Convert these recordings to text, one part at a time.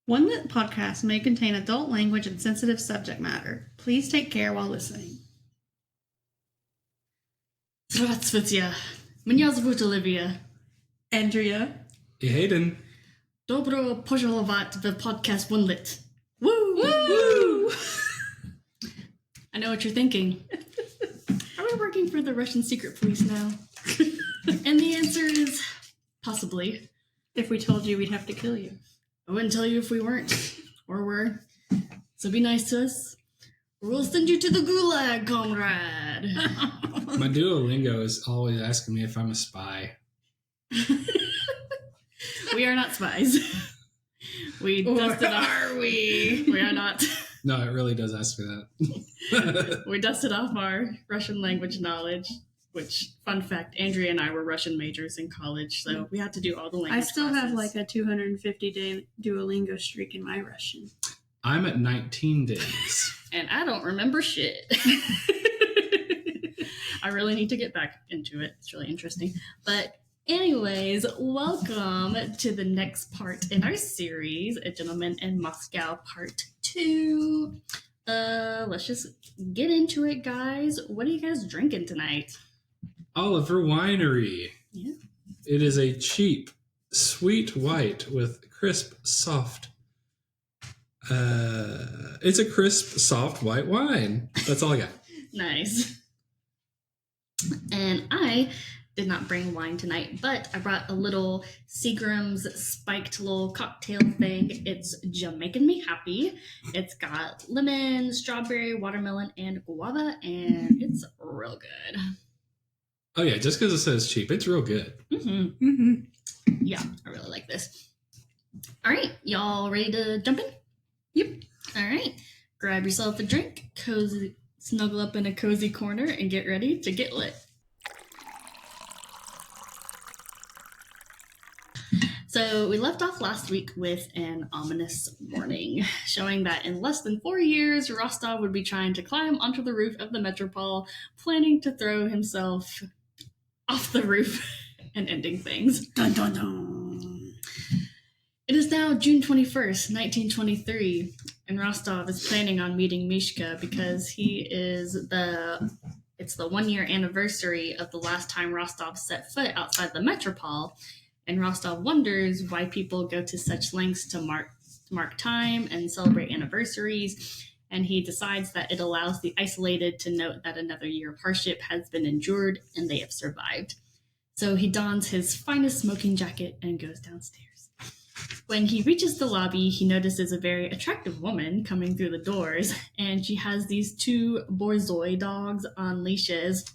OneLitPodcast may contain adult language and sensitive subject matter. Please take care while listening. Здравствуйте. Меня зовут Olivia. Andrea. И Hayden. Добро пожаловать в podcast OneLit. Woo! Woo! I know what you're thinking. Are we working for the Russian secret police now? And the answer is possibly. If we told you, we'd have to kill you. I wouldn't tell you if we weren't or were. So be nice to us, or we'll send you to the gulag, comrade. My Duolingo is always asking me if I'm a spy. We are not spies. We dusted off. Are we? We are not. No, it really does ask me that. We dusted off our Russian language knowledge, which, fun fact, Andrea and I were Russian majors in college, so we had to do all the language I still classes. have like a 250-day Duolingo streak in my Russian. I'm at 19 days. And I don't remember shit. I really need to get back into it. It's really interesting. But anyways, welcome to the next part in our series, A Gentleman in Moscow Part 2. Let's just get into it, guys. What are you guys drinking tonight? Oliver Winery. Yeah. It is a cheap, sweet white with crisp, soft. It's a crisp, soft white wine. That's all I got. Nice. And I did not bring wine tonight, but I brought a little Seagram's spiked little cocktail thing. It's Jamaican Me Happy. It's got lemon, strawberry, watermelon, and guava, and it's real good. Oh, yeah, just because it says cheap, it's real good. Mm-hmm. Mm-hmm. Yeah, I really like this. All right, y'all ready to jump in? Yep. All right, grab yourself a drink, cozy, snuggle up in a cozy corner, and get ready to get lit. So we left off last week with an ominous warning, showing that in less than 4 years, Rostov would be trying to climb onto the roof of the Metropole, planning to throw himself off the roof and ending things. Dun dun dun. It is now June 21st, 1923, and Rostov is planning on meeting Mishka because it's the 1 year anniversary of the last time Rostov set foot outside the Metropole. And Rostov wonders why people go to such lengths to mark time and celebrate anniversaries. And he decides that it allows the isolated to note that another year of hardship has been endured and they have survived. So he dons his finest smoking jacket and goes downstairs. When he reaches the lobby, he notices a very attractive woman coming through the doors. And she has these 2 Borzoi dogs on leashes.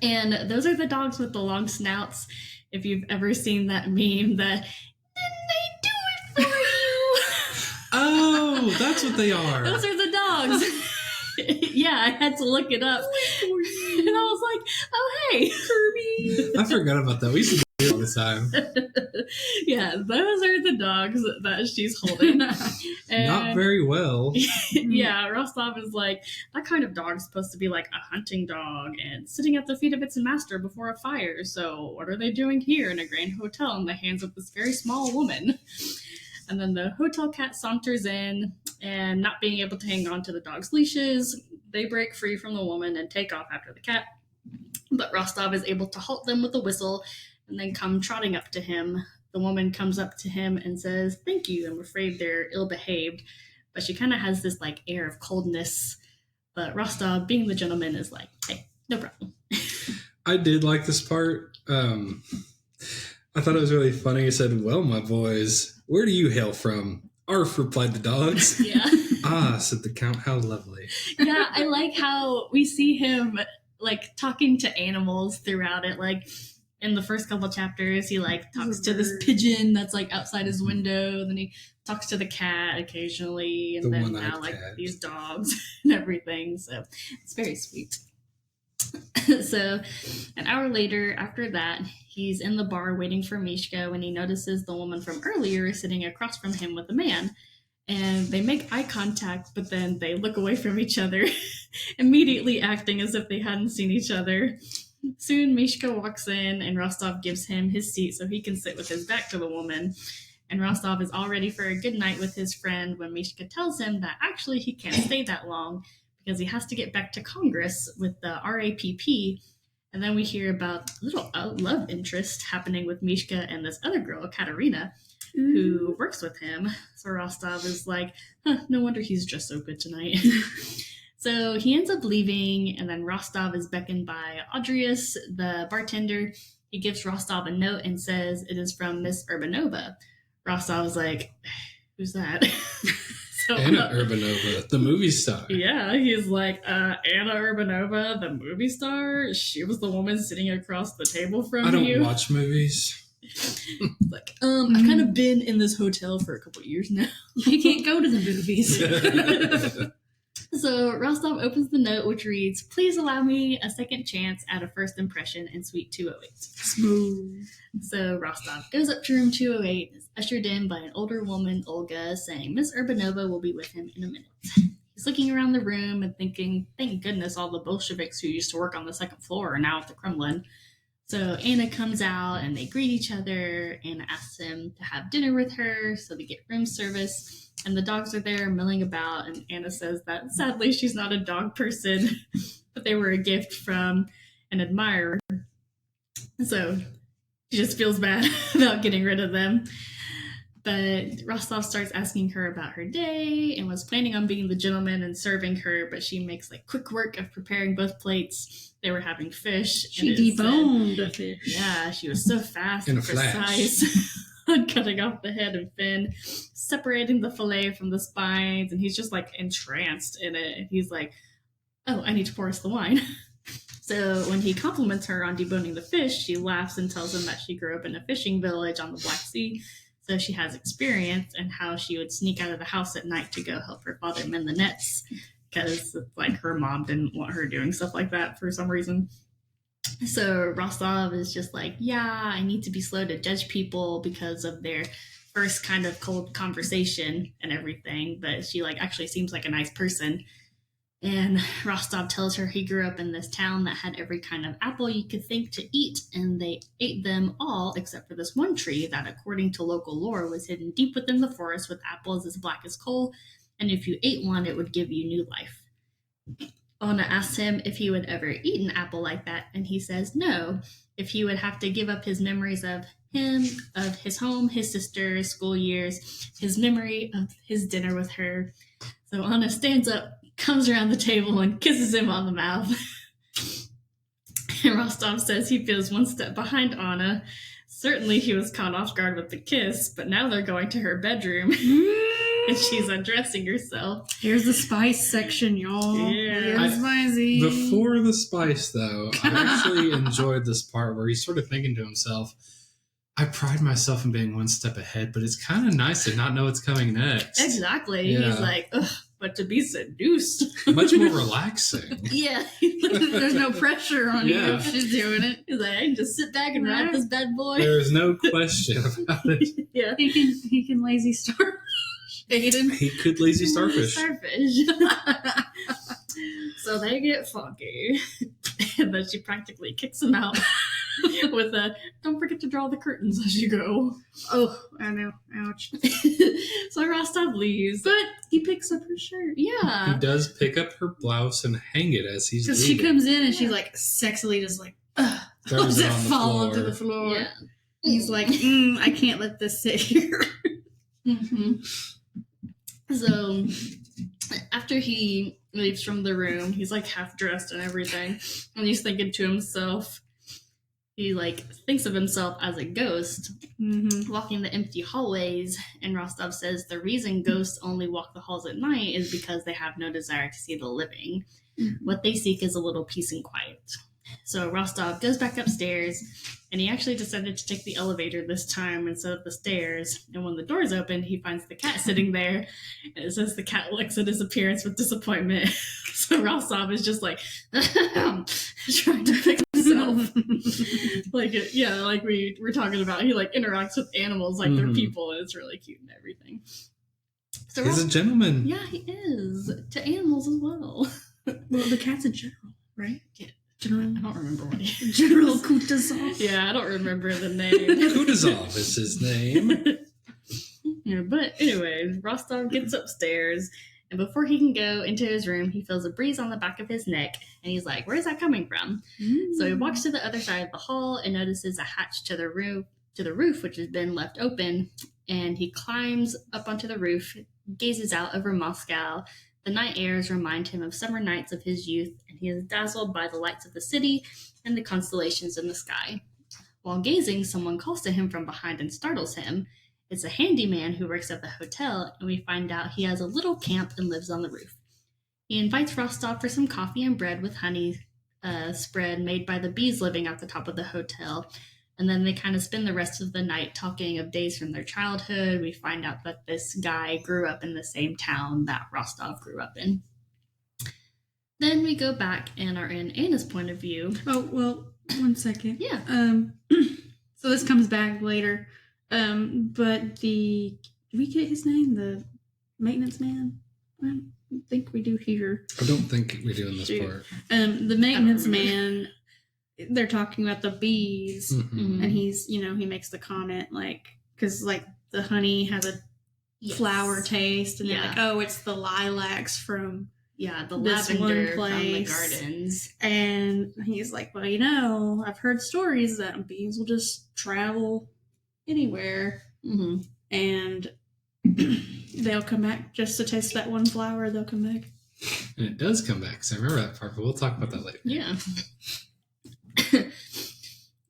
And those are the dogs with the long snouts. If you've ever seen that meme that, didn't they do it for you? Oh, that's what they are. Those are the dogs. Yeah, I had to look it up. And I was like, oh, hey, Kirby. I forgot about that. We used to do it all the time. Yeah, those are the dogs that she's holding. And Not very well. yeah, Rostov is like, that kind of dog's supposed to be like a hunting dog and sitting at the feet of its master before a fire. So what are they doing here in a grand hotel in the hands of this very small woman? And then the hotel cat saunters in, and not being able to hang on to the dog's leashes, they break free from the woman and take off after the cat. But Rostov is able to halt them with a whistle and then come trotting up to him. The woman comes up to him and says, "Thank you, I'm afraid they're ill-behaved." But she kind of has this like air of coldness. But Rostov, being the gentleman, is like, "Hey, no problem." I did like this part. I thought it was really funny. He said, "Well, my boys, where do you hail from?" "Arf," replied the dogs. Yeah. "Ah," said the count, "how lovely." Yeah, I like how we see him like talking to animals throughout it. Like in the first couple chapters, he like talks to this pigeon that's like outside his window. Then he talks to the cat occasionally, and The then one-eyed now like cat. these dogs and everything. So it's very sweet. So an hour later, after that, he's in the bar waiting for Mishka when he notices the woman from earlier sitting across from him with a man. And they make eye contact, but then they look away from each other, immediately acting as if they hadn't seen each other. Soon Mishka walks in and Rostov gives him his seat so he can sit with his back to the woman. and Rostov is all ready for a good night with his friend when Mishka tells him that actually he can't stay that long because he has to get back to Congress with the RAPP. And then we hear about a little love interest happening with Mishka and this other girl, Katerina, who works with him. So Rostov is like, no wonder he's dressed so good tonight. So he ends up leaving, and then Rostov is beckoned by Audrius, the bartender. He gives Rostov a note and says it is from Miss Urbanova. Rostov is like, who's that? So, Anna Urbanova, the movie star. Yeah, he's like, Anna Urbanova, the movie star? She was the woman sitting across the table from you? I don't watch movies. Like, I've kind of been in this hotel for a couple of years now. You can't go to the movies. So Rostov opens the note, which reads, "Please allow me a second chance at a first impression in Suite 208. Smooth. So Rostov goes up to room 208 and is ushered in by an older woman, Olga, saying Miss Urbanova will be with him in a minute. He's looking around the room and thinking, thank goodness all the Bolsheviks who used to work on the second floor are now at the Kremlin. So Anna comes out and they greet each other. Anna asks him to have dinner with her, so they get room service. And the dogs are there milling about, and Anna says that sadly she's not a dog person, but they were a gift from an admirer. So she just feels bad about getting rid of them. But Rostov starts asking her about her day and was planning on being the gentleman and serving her, but she makes like quick work of preparing both plates. They were having fish. She deboned a fish. Yeah, she was so fast In and a flash. precise on cutting off the head and fin, separating the fillet from the spines, and he's just like entranced in it. And he's like, oh, I need to pour us the wine. So when he compliments her on deboning the fish, she laughs and tells him that she grew up in a fishing village on the Black Sea, so she has experience and how she would sneak out of the house at night to go help her father mend the nets, because like her mom didn't want her doing stuff like that for some reason. So Rostov is just like, yeah, I need to be slow to judge people because of their first kind of cold conversation and everything, but she like actually seems like a nice person. And Rostov tells her he grew up in this town that had every kind of apple you could think to eat, and they ate them all except for this one tree that, according to local lore, was hidden deep within the forest with apples as black as coal, and if you ate one, it would give you new life. Anna asks him if he would ever eat an apple like that, and he says no, if he would have to give up his memories of him, of his home, his sister, school years, his memory of his dinner with her. So Anna stands up, comes around the table, and kisses him on the mouth. And Rostov says he feels one step behind Anna. Certainly he was caught off guard with the kiss, but now they're going to her bedroom. And she's undressing herself. Here's the spice section, y'all. Yeah. Spicy. Before the spice, though, I actually enjoyed this part where he's sort of thinking to himself, I pride myself in being one step ahead, but it's kind of nice to not know what's coming next. Exactly. Yeah. He's like, ugh, but to be seduced. Much more relaxing. Yeah. There's no pressure on you Yeah. if she's doing it. He's like, I can just sit back and ride this bad boy. There is no question about it. Yeah. He can lazy starfish. Aiden. He could lazy starfish. So they get funky. And then she practically kicks him out with a, don't forget to draw the curtains as you go. Oh, I know. Ouch. So Rostov leaves. But he picks up her shirt. He Yeah. does pick up her blouse and hang it as he's Because she leaving. comes in and she's like sexily just like, Throws it on the fall floor. onto the floor. Yeah. He's like, I can't let this sit here. Mm-hmm. So after he leaves from the room, he's like half dressed and everything, and he's thinking to himself, he like thinks of himself as a ghost walking the empty hallways. And Rostov says the reason ghosts only walk the halls at night is because they have no desire to see the living. What they seek is a little peace and quiet. So Rostov goes back upstairs, and he actually decided to take the elevator this time instead of the stairs. And when the doors open, he finds the cat sitting there, and it says the cat looks at his appearance with disappointment. So Rostov is just like trying to fix himself. Like we were talking about, he like interacts with animals like they're people, and it's really cute and everything. So He's a gentleman. yeah, he is to animals as well. Well, the cat's a general, right? Yeah. General. I don't remember what he is. General Kutuzov. Yeah, I don't remember the name. Kutuzov is his name. Yeah, but anyways, Rostov gets upstairs, and before he can go into his room, he feels a breeze on the back of his neck, and he's like, "Where's that coming from?" So he walks to the other side of the hall and notices a hatch to the roof, which has been left open, and he climbs up onto the roof, gazes out over Moscow. The night airs remind him of summer nights of his youth, and he is dazzled by the lights of the city and the constellations in the sky. While gazing, someone calls to him from behind and startles him. It's a handyman who works at the hotel, and we find out he has a little camp and lives on the roof. He invites Rostov for some coffee and bread with honey spread made by the bees living at the top of the hotel, and then they kind of spend the rest of the night talking of days from their childhood. We find out that this guy grew up in the same town that Rostov grew up in. Then we go back and are in Anna's point of view. Oh, well, 1 second. Yeah. So this comes back later. But do we get his name? The maintenance man? I don't think we do here. I don't think we do in this part. The maintenance man, they're talking about the bees, and he's, he makes the comment, because, the honey has a flower taste, and they're like, oh, it's the lilacs from the this lavender one place from the gardens. And he's like, well, I've heard stories that bees will just travel anywhere, and they'll come back just to taste that one flower. They'll come back, and it does come back. So I remember that part, but we'll talk about that later. Yeah.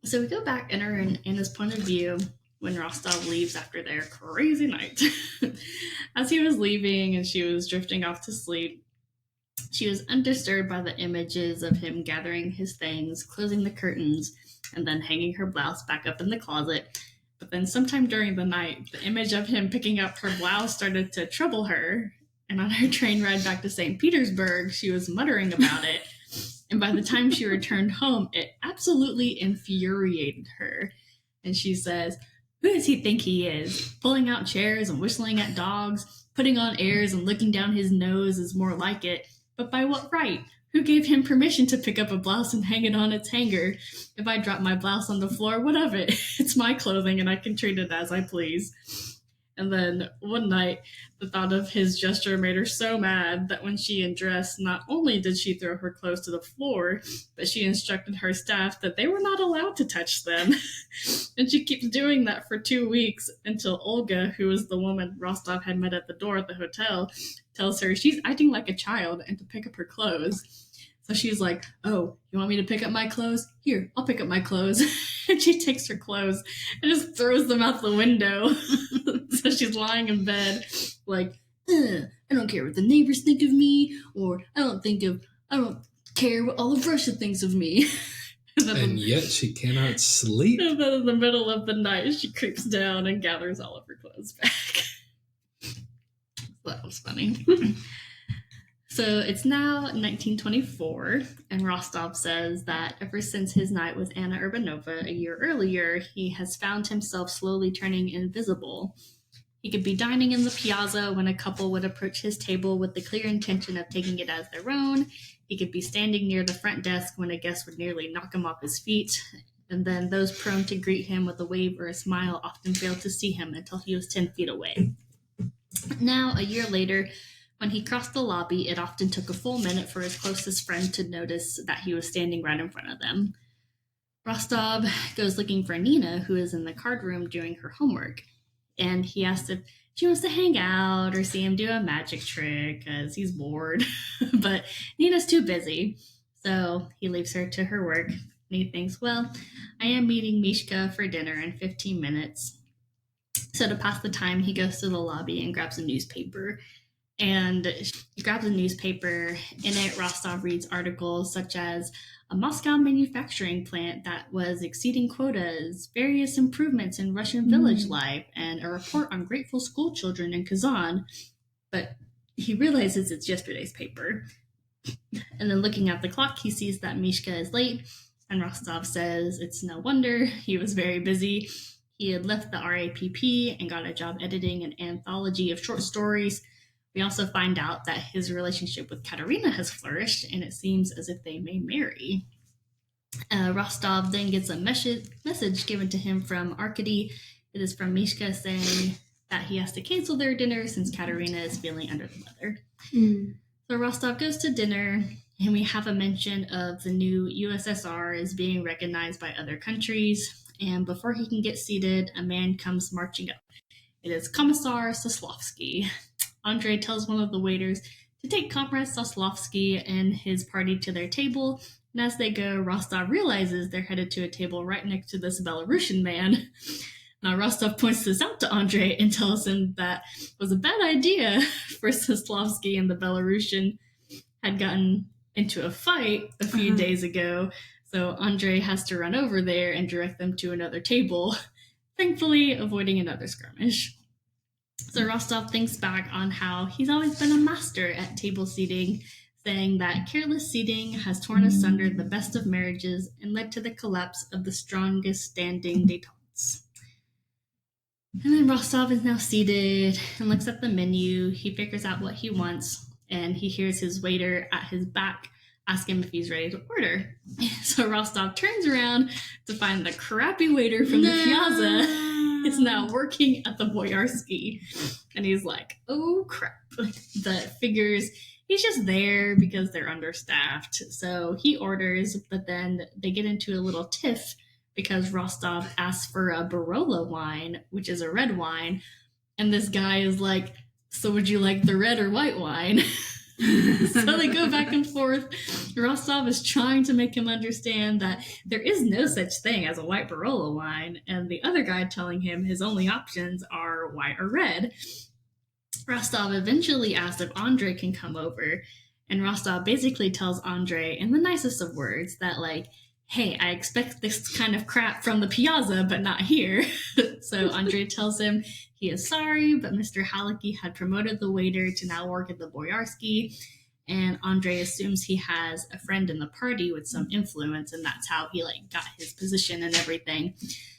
So we go back and are in Anna's point of view when Rostov leaves after their crazy night. As he was leaving and she was drifting off to sleep, she was undisturbed by the images of him gathering his things, closing the curtains, and then hanging her blouse back up in the closet. But then sometime during the night, the image of him picking up her blouse started to trouble her. And on her train ride back to St. Petersburg, she was muttering about it. And by the time she returned home, it absolutely infuriated her. And she says, "Who does he think he is? Pulling out chairs and whistling at dogs, putting on airs and looking down his nose is more like it. But by what right? Who gave him permission to pick up a blouse and hang it on its hanger? If I drop my blouse on the floor, what of it? It's my clothing and I can treat it as I please." And then one night, the thought of his gesture made her so mad that when she undressed, not only did she throw her clothes to the floor, but she instructed her staff that they were not allowed to touch them. And she keeps doing that for 2 weeks until Olga, who was the woman Rostov had met at the door at the hotel, tells her she's acting like a child and to pick up her clothes. So she's like, "Oh, you want me to pick up my clothes? Here, I'll pick up my clothes." And she takes her clothes and just throws them out the window. So she's lying in bed like, "I don't care what the neighbors think of me, or I don't care what all of Russia thinks of me." And yet she cannot sleep. And then in the middle of the night, she creeps down and gathers all of her clothes back. That was funny. So it's now 1924, and Rostov says that ever since his night with Anna Urbanova a year earlier, he has found himself slowly turning invisible. He could be dining in the piazza when a couple would approach his table with the clear intention of taking it as their own. He could be standing near the front desk when a guest would nearly knock him off his feet. And then those prone to greet him with a wave or a smile often failed to see him until he was 10 feet away. Now, a year later, when he crossed the lobby, it often took a full minute for his closest friend to notice that he was standing right in front of them. Rostov goes looking for Nina, who is in the card room doing her homework. And he asks if she wants to hang out or see him do a magic trick because he's bored. But Nina's too busy. So he leaves her to her work. And he thinks, well, I am meeting Mishka for dinner in 15 minutes. So to pass the time, he goes to the lobby and grabs a newspaper. And he grabs a newspaper. In it, Rostov reads articles such as a Moscow manufacturing plant that was exceeding quotas, various improvements in Russian village life, and a report on grateful school children in Kazan. But he realizes it's yesterday's paper. And then looking at the clock, he sees that Mishka is late. And Rostov says it's no wonder. He was very busy. He had left the RAPP and got a job editing an anthology of short stories. We also find out that his relationship with Katerina has flourished, and it seems as if they may marry. Rostov then gets a message given to him from Arkady. It is from Mishka saying that he has to cancel their dinner since Katerina is feeling under the weather. So Rostov goes to dinner, and we have a mention of the new USSR as being recognized by other countries. And before he can get seated, a man comes marching up. It is Commissar Soslovsky. Andrei tells one of the waiters to take Comrade Soslovsky and his party to their table. And as they go, Rostov realizes they're headed to a table right next to this Belarusian man. Now, Rostov points this out to Andrei and tells him that it was a bad idea for Soslovsky and the Belarusian had gotten into a fight a few days ago. So Andrei has to run over there and direct them to another table, thankfully avoiding another skirmish. So Rostov thinks back on how he's always been a master at table seating, saying that careless seating has torn asunder the best of marriages and led to the collapse of the strongest standing détentes. And then Rostov is now seated and looks at the menu. He figures out what he wants, and he hears his waiter at his back ask him if he's ready to order. So Rostov turns around to find the crappy waiter from the Piazza is now working at the Boyarsky. And he's like, oh crap. But figures he's just there because they're understaffed. So he orders, but then they get into a little tiff because Rostov asks for a Barolo wine, which is a red wine. And this guy is like, so would you like the red or white wine? So they go back and forth. Rostov is trying to make him understand that there is no such thing as a white Barolo wine, and the other guy telling him his only options are white or red. Rostov eventually asks if Andrei can come over, and Rostov basically tells Andrei in the nicest of words that, like, hey, I expect this kind of crap from the Piazza, but not here. So Andrei tells him he is sorry, but Mr. Halicki had promoted the waiter to now work at the Boyarsky, and Andrei assumes he has a friend in the party with some influence, and that's how he, like, got his position and everything.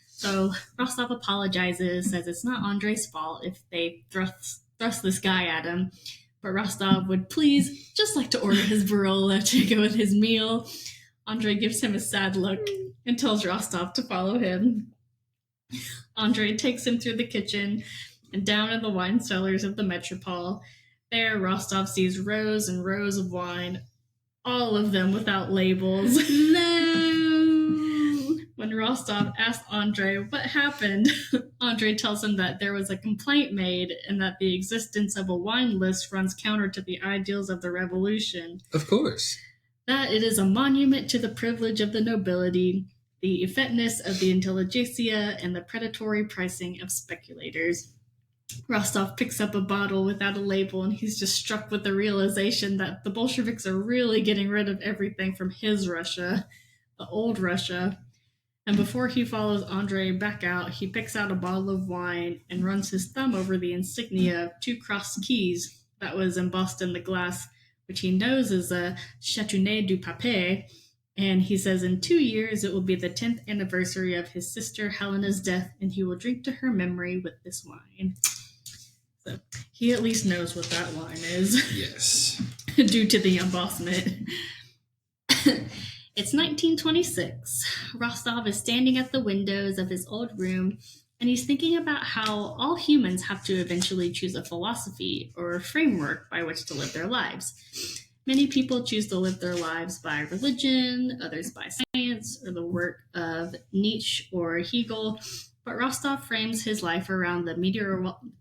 So Rostov apologizes, says it's not Andrei's fault if they thrust this guy at him, but Rostov would please just like to order his Barolo to go with his meal. Andrei gives him a sad look and tells Rostov to follow him. Andrei takes him through the kitchen and down in the wine cellars of the Metropole. There, Rostov sees rows and rows of wine, all of them without labels. No! When Rostov asks Andrei what happened, Andrei tells him that there was a complaint made and that the existence of a wine list runs counter to the ideals of the revolution. Of course. That it is a monument to the privilege of the nobility, the effeteness of the intelligentsia, and the predatory pricing of speculators. Rostov picks up a bottle without a label, and he's just struck with the realization that the Bolsheviks are really getting rid of everything from his Russia, the old Russia. And before he follows Andrei back out, he picks out a bottle of wine and runs his thumb over the insignia of 2 crossed keys that was embossed in the glass, which he knows is a Chateauneuf du Pape, and he says in 2 years it will be the 10th anniversary of his sister Helena's death, and he will drink to her memory with this wine. So he at least knows what that wine is. Yes. Due to the embossment. It's 1926. Rostov is standing at the windows of his old room, and he's thinking about how all humans have to eventually choose a philosophy or a framework by which to live their lives. Many people choose to live their lives by religion, others by science, or the work of Nietzsche or Hegel, but Rostov frames his life around the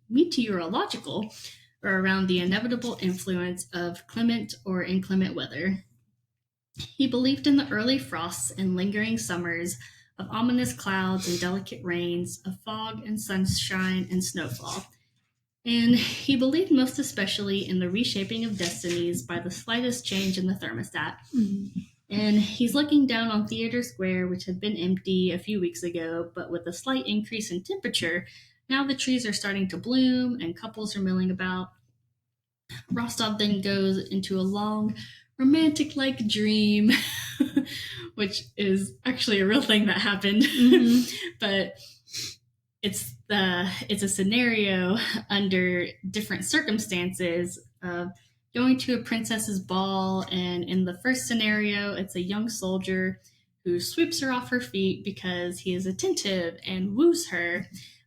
meteorological, or around the inevitable influence of clement or inclement weather. He believed in the early frosts and lingering summers, of ominous clouds and delicate rains, of fog and sunshine and snowfall. And he believed most especially in the reshaping of destinies by the slightest change in the thermostat. Mm-hmm. And he's looking down on Theater Square, which had been empty a few weeks ago, but with a slight increase in temperature, now the trees are starting to bloom and couples are milling about. Rostov then goes into a long, romantic-like dream, which is actually a real thing that happened. Mm-hmm. But it's a scenario under different circumstances of going to a princess's ball, and in the first scenario, it's a young soldier who sweeps her off her feet because he is attentive and woos her.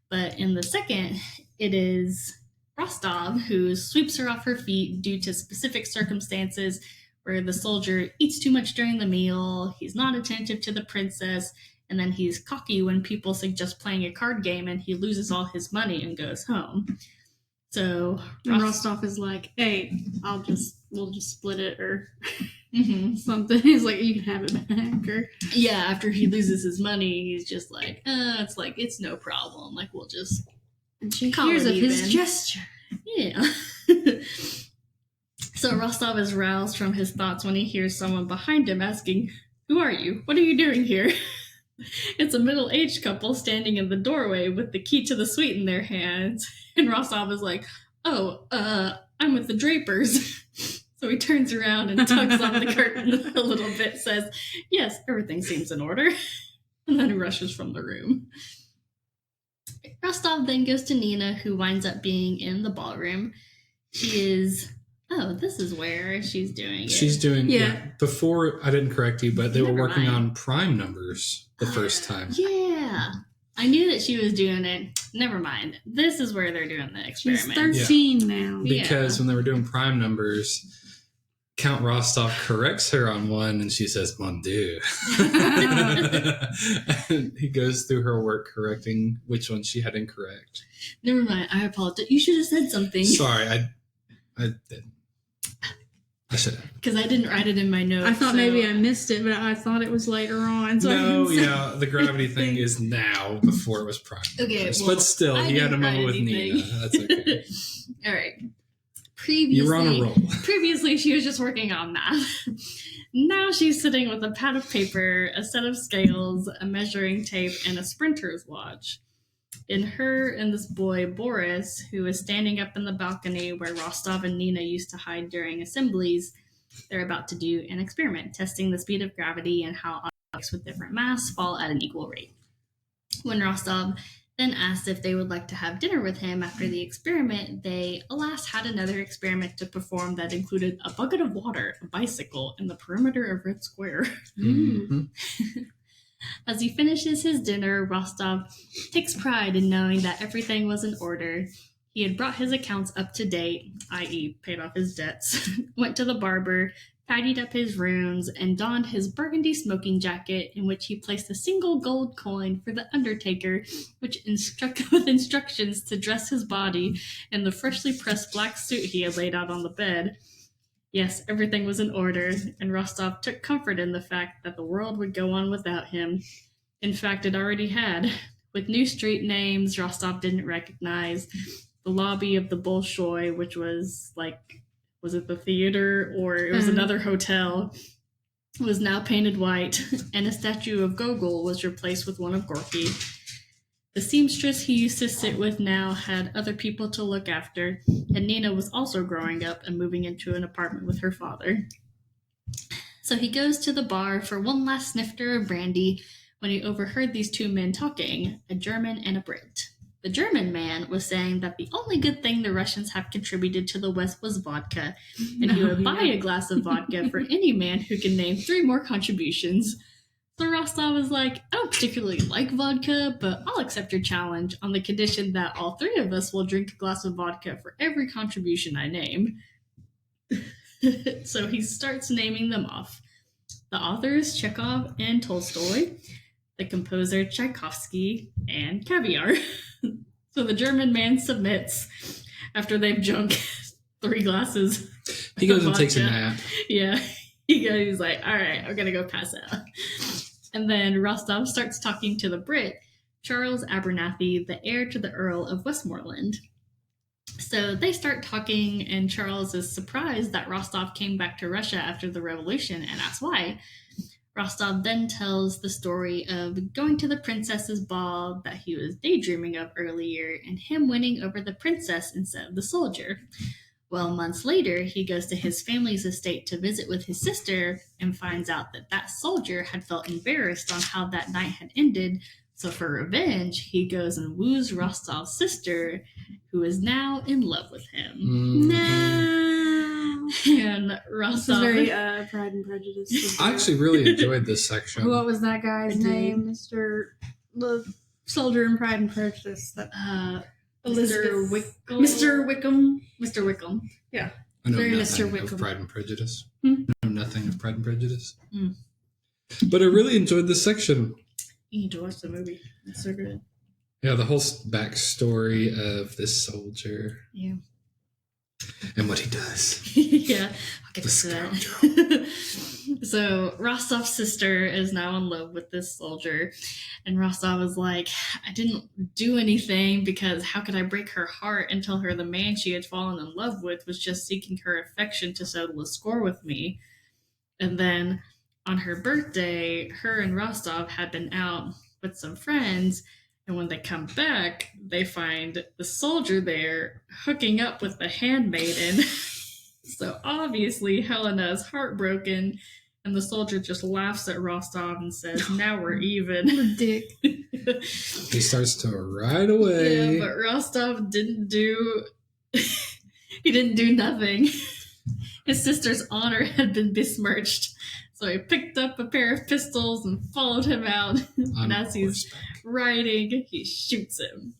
But in the second, it is Rostov who sweeps her off her feet due to specific circumstances where the soldier eats too much during the meal, he's not attentive to the princess, and then he's cocky when people suggest playing a card game and he loses all his money and goes home. So Rostov is like, hey, we'll just split it or something. He's like, you can have it back. Or yeah, after he loses his money, he's just like, it's no problem. Like, we'll just and she hears of his gesture. Yeah. So Rostov is roused from his thoughts when he hears someone behind him asking, "Who are you? What are you doing here?" It's a middle-aged couple standing in the doorway with the key to the suite in their hands. And Rostov is like, I'm with the Drapers. So he turns around and tugs on the curtain a little bit, says, "Yes, everything seems in order." And then he rushes from the room. Rostov then goes to Nina, who winds up being in the ballroom. She is... Oh, this is where she's doing it. She's doing, before, I didn't correct you, but they were working on prime numbers the first time. Yeah. I knew that she was doing it. Never mind. This is where they're doing the experiment. She's 13 now. Because when they were doing prime numbers, Count Rostov corrects her on one, and she says, "Mon Dieu." And he goes through her work correcting which one she had incorrect. Never mind. I apologize. You should have said something. Sorry, I didn't. I should have. Because I didn't write it in my notes. I thought maybe I missed it, but I thought it was later on. So the gravity thing is now before it was prime. Okay, well, but still, he had a moment with Nina. That's okay. All right. Previously, you were on a roll. Previously, she was just working on math. Now she's sitting with a pad of paper, a set of scales, a measuring tape, and a sprinter's watch. In her and this boy, Boris, who is standing up in the balcony where Rostov and Nina used to hide during assemblies, they're about to do an experiment, testing the speed of gravity and how objects with different mass fall at an equal rate. When Rostov then asked if they would like to have dinner with him after the experiment, they, alas, had another experiment to perform that included a bucket of water, a bicycle, and the perimeter of Red Square. Mm-hmm. As he finishes his dinner, Rostov takes pride in knowing that everything was in order. He had brought his accounts up to date, i.e. paid off his debts, went to the barber, tidied up his runes, and donned his burgundy smoking jacket, in which he placed a single gold coin for the undertaker, with instructions to dress his body in the freshly pressed black suit he had laid out on the bed. Yes, everything was in order, and Rostov took comfort in the fact that the world would go on without him. In fact, it already had. With new street names Rostov didn't recognize, the lobby of the Bolshoi, which was was it the theater or it was another hotel, was now painted white, and a statue of Gogol was replaced with one of Gorky. The seamstress he used to sit with now had other people to look after, and Nina was also growing up and moving into an apartment with her father. So he goes to the bar for one last snifter of brandy when he overheard these two men talking, a German and a Brit. The German man was saying that the only good thing the Russians have contributed to the West was vodka, and he would buy a glass of vodka for any man who can name 3 more contributions. So Rostov was like, "I don't particularly like vodka, but I'll accept your challenge on the condition that all 3 of us will drink a glass of vodka for every contribution I name." So he starts naming them off. The authors, Chekhov and Tolstoy, the composer, Tchaikovsky, and caviar. So the German man submits after they've drunk 3 glasses. He goes and takes a nap. Yeah. He's like, "All right, I'm going to go pass out." And then Rostov starts talking to the Brit, Charles Abernathy, the heir to the Earl of Westmoreland. So they start talking, and Charles is surprised that Rostov came back to Russia after the revolution and asks why. Rostov then tells the story of going to the princess's ball that he was daydreaming of earlier and him winning over the princess instead of the soldier. Well, months later, he goes to his family's estate to visit with his sister and finds out that that soldier had felt embarrassed on how that night had ended. So for revenge, he goes and woos Rostov's sister, who is now in love with him. Mm-hmm. No. And Rostov... This is very Pride and Prejudice. I actually really enjoyed this section. What was that guy's name? The soldier in Pride and Prejudice. Elizabeth. Mr. Wickham. Yeah. I know Very nothing Mr. of Wickham. Pride and Prejudice. Hmm? I know nothing of Pride and Prejudice. Mm. But I really enjoyed this section. You need to watch the movie. It's so good. Yeah, the whole backstory of this soldier. Yeah. And what he does. Yeah, I'll get The to that. So Rostov's sister is now in love with this soldier, and Rostov is like, I didn't do anything because how could I break her heart and tell her the man she had fallen in love with was just seeking her affection to settle a score with me. And then on her birthday, her and Rostov had been out with some friends, and when they come back, they find the soldier there hooking up with the handmaiden. So obviously Helena is heartbroken, and the soldier just laughs at Rostov and says, now we're even. What a dick. He starts to ride away. Yeah, but Rostov didn't do he didn't do nothing. His sister's honor had been besmirched. So he picked up a pair of pistols and followed him out. And as he's riding, he shoots him.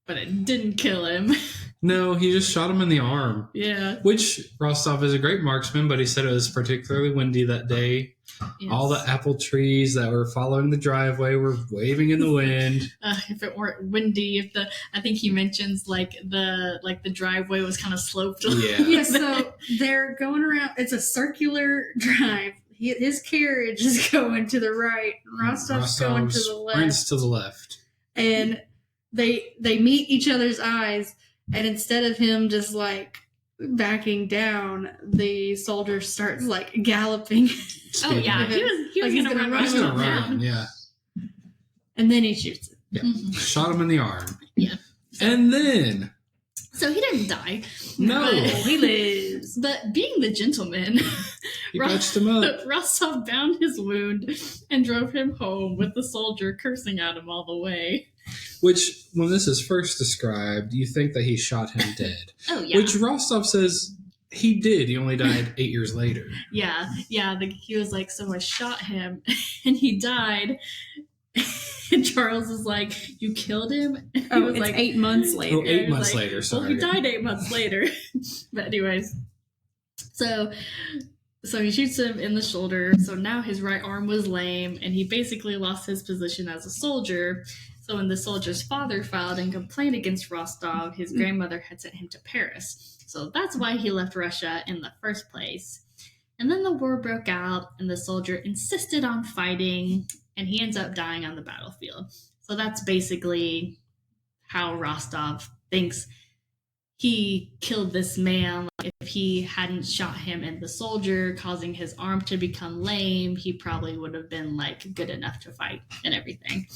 But it didn't kill him. No, he just shot him in the arm. Yeah. Which, Rostov is a great marksman, but he said it was particularly windy that day. Yes. All the apple trees that were following the driveway were waving in the wind. If it weren't windy, I think he mentions the driveway was kind of sloped. Yeah. Yeah, so they're going around. It's a circular drive. His carriage is going to the right. Rostov's going to the left. Sprints to the left. And they meet each other's eyes, and instead of him just like backing down, the soldier starts like galloping. Oh yeah, he was Like, gonna run. He's going to run, yeah. And then he shoots it. Yeah. Mhm. Shot him in the arm. Yeah. And then... So he didn't die. No. But He lives. But being the gentleman, He patched him up. Rostov bound his wound and drove him home with the soldier cursing at him all the way. Which, when this is first described, you think that he shot him dead. Oh, yeah. Which Rostov says he did. He only died 8 years later. Yeah. He was like, so I shot him and he died. And Charles is like, you killed him? And he was It's like, 8 months later. Oh, 8 he was months like, later, sorry. Well, he died 8 months later. But anyways, so he shoots him in the shoulder. So now his right arm was lame, and he basically lost his position as a soldier. So when the soldier's father filed and complained against Rostov, his grandmother had sent him to Paris. So that's why he left Russia in the first place. And then the war broke out, and the soldier insisted on fighting, and he ends up dying on the battlefield. So that's basically how Rostov thinks he killed this man. Like, if he hadn't shot him in the soldier, causing his arm to become lame, he probably would have been like good enough to fight and everything.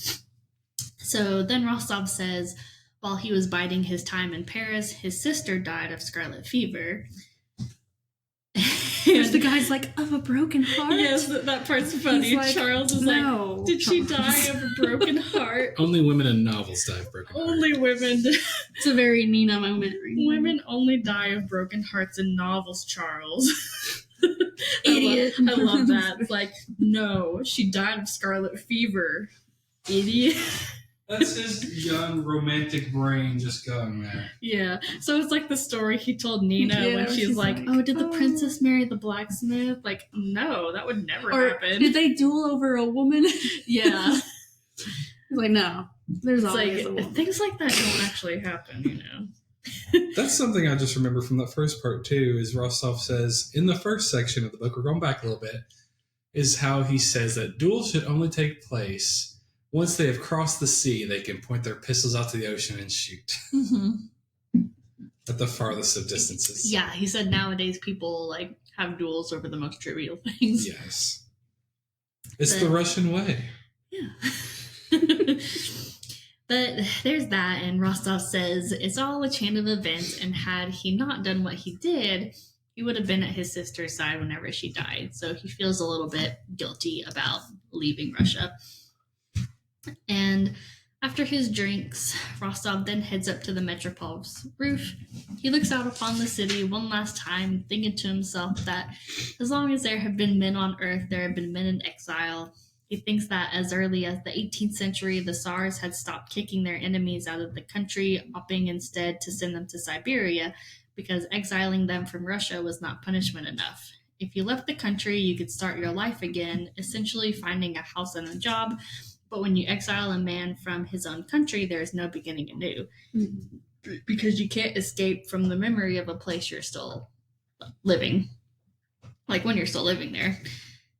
So then Rostov says, while he was biding his time in Paris, his sister died of scarlet fever. There's the guy's like, of a broken heart? Yes, that part's funny. He's like, Charles is no, like, did she Charles. die of a broken heart? Only women in novels die of broken hearts. Only women. It's a very Nina moment. Right? Women only die of broken hearts in novels, Charles. Idiot. I love that. It's like, no, she died of scarlet fever. Idiot. That's his young romantic brain just going there. Yeah. So it's like the story he told Nina Yeah, when she's like, oh, did the oh. princess marry the blacksmith? Like, no, that would never Or happen. did they duel over a woman? Yeah. He's like, no. There's It's always a like, woman. things like that don't actually happen, you know? That's something I just remember from that first part, too, is Rostov says, in the first section of the book, we're going back a little bit, is how he says that duels should only take place once they have crossed the sea. They can point their pistols out to the ocean and shoot Mm-hmm. at the farthest of distances. Yeah, he said nowadays people like have duels over the most trivial things. Yes. It's the Russian way. Yeah. But there's that, and Rostov says it's all a chain of events, and had he not done what he did, he would have been at his sister's side whenever she died. So he feels a little bit guilty about leaving Russia. And after his drinks, Rostov then heads up to the Metropol's roof. He looks out upon the city one last time, thinking to himself that as long as there have been men on Earth, there have been men in exile. He thinks that as early as the 18th century, the Tsars had stopped kicking their enemies out of the country, opting instead to send them to Siberia because exiling them from Russia was not punishment enough. If you left the country, you could start your life again, essentially finding a house and a job. But when you exile a man from his own country, there is no beginning anew. Because you can't escape from the memory of a place you're still living. Like when you're still living there.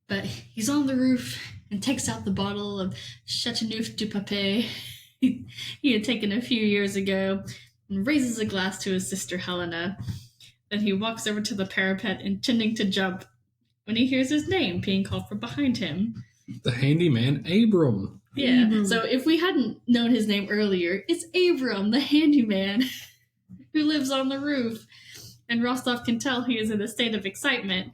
But he's on the roof and takes out the bottle of Chateauneuf du Pape he had taken a few years ago and raises a glass to his sister Helena. Then he walks over to the parapet intending to jump when he hears his name being called from behind him. The handyman Abram. Yeah, so if we hadn't known his name earlier, it's Abram, the handyman, who lives on the roof. And Rostov can tell he is in a state of excitement.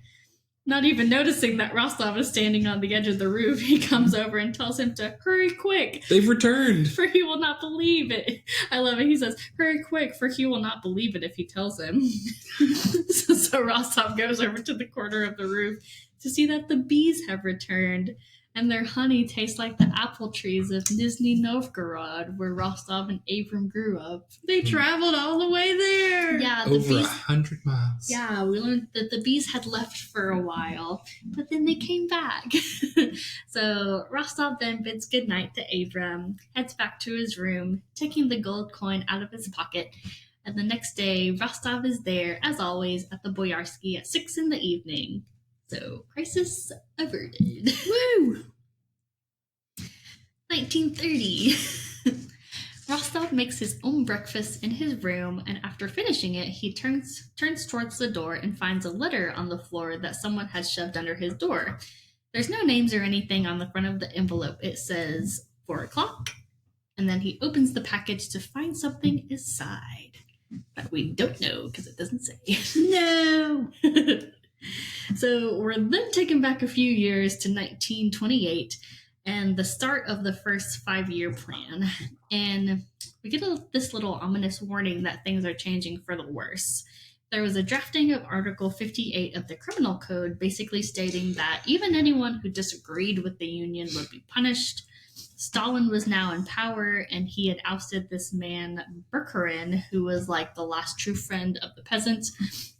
Not even noticing that Rostov is standing on the edge of the roof, he comes over and tells him to hurry quick. They've returned. For he will not believe it. I love it. He says, hurry quick, for he will not believe it if he tells him. So Rostov goes over to the corner of the roof to see that the bees have returned. And their honey tastes like the apple trees of Nizhny Novgorod, where Rostov and Abram grew up. They traveled all the way there. Yeah, over 100 miles. Yeah, we learned that the bees had left for a while, but then they came back. So Rostov then bids goodnight to Abram, heads back to his room, taking the gold coin out of his pocket. And the next day, Rostov is there, as always, at the Boyarsky at 6 p.m. So, crisis averted. Woo! 1930. Rostov makes his own breakfast in his room, and after finishing it, he turns towards the door and finds a letter on the floor that someone had shoved under his door. There's no names or anything on the front of the envelope. It says 4 o'clock, and then he opens the package to find something inside. But we don't know because it doesn't say. No! So we're then taken back a few years to 1928 and the start of the first 5-year plan. And we get this little ominous warning that things are changing for the worse. There was a drafting of Article 58 of the Criminal Code basically stating that even anyone who disagreed with the Union would be punished. Stalin was now in power, and he had ousted this man, Bukharin, who was like the last true friend of the peasants.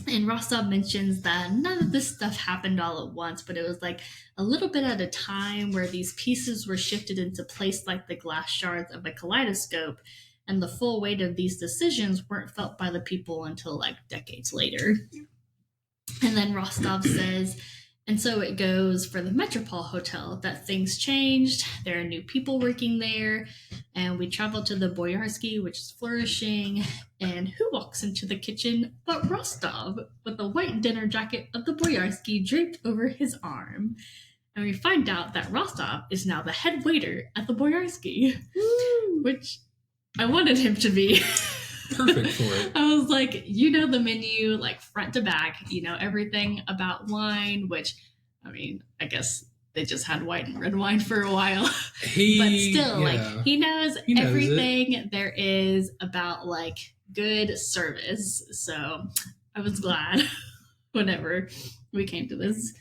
And Rostov mentions that none of this stuff happened all at once, but it was like a little bit at a time where these pieces were shifted into place like the glass shards of a kaleidoscope, and the full weight of these decisions weren't felt by the people until like decades later. And then Rostov says, and so it goes for the Metropole Hotel, that things changed, there are new people working there, and we travel to the Boyarsky, which is flourishing, and who walks into the kitchen but Rostov, with the white dinner jacket of the Boyarsky draped over his arm. And we find out that Rostov is now the head waiter at the Boyarsky, which I wanted him to be. Perfect for it. I was like, you know the menu, like front to back, you know everything about wine, which, I mean, I guess they just had white and red wine for a while. But still, like, he knows everything there is about, like, good service. So I was glad whenever we came to this.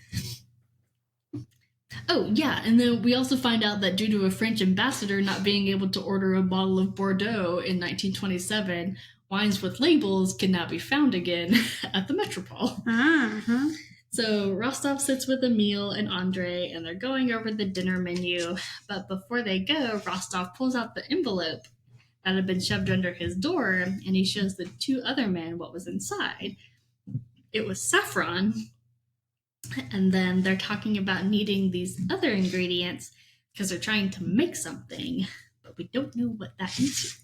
Oh, yeah, and then we also find out that due to a French ambassador not being able to order a bottle of Bordeaux in 1927, wines with labels can now be found again at the Metropole. Uh-huh. So Rostov sits with Emil and Andre, and they're going over the dinner menu, but before they go, Rostov pulls out the envelope that had been shoved under his door, and he shows the 2 other men what was inside. It was saffron. And then they're talking about needing these other ingredients because they're trying to make something, but we don't know what that is.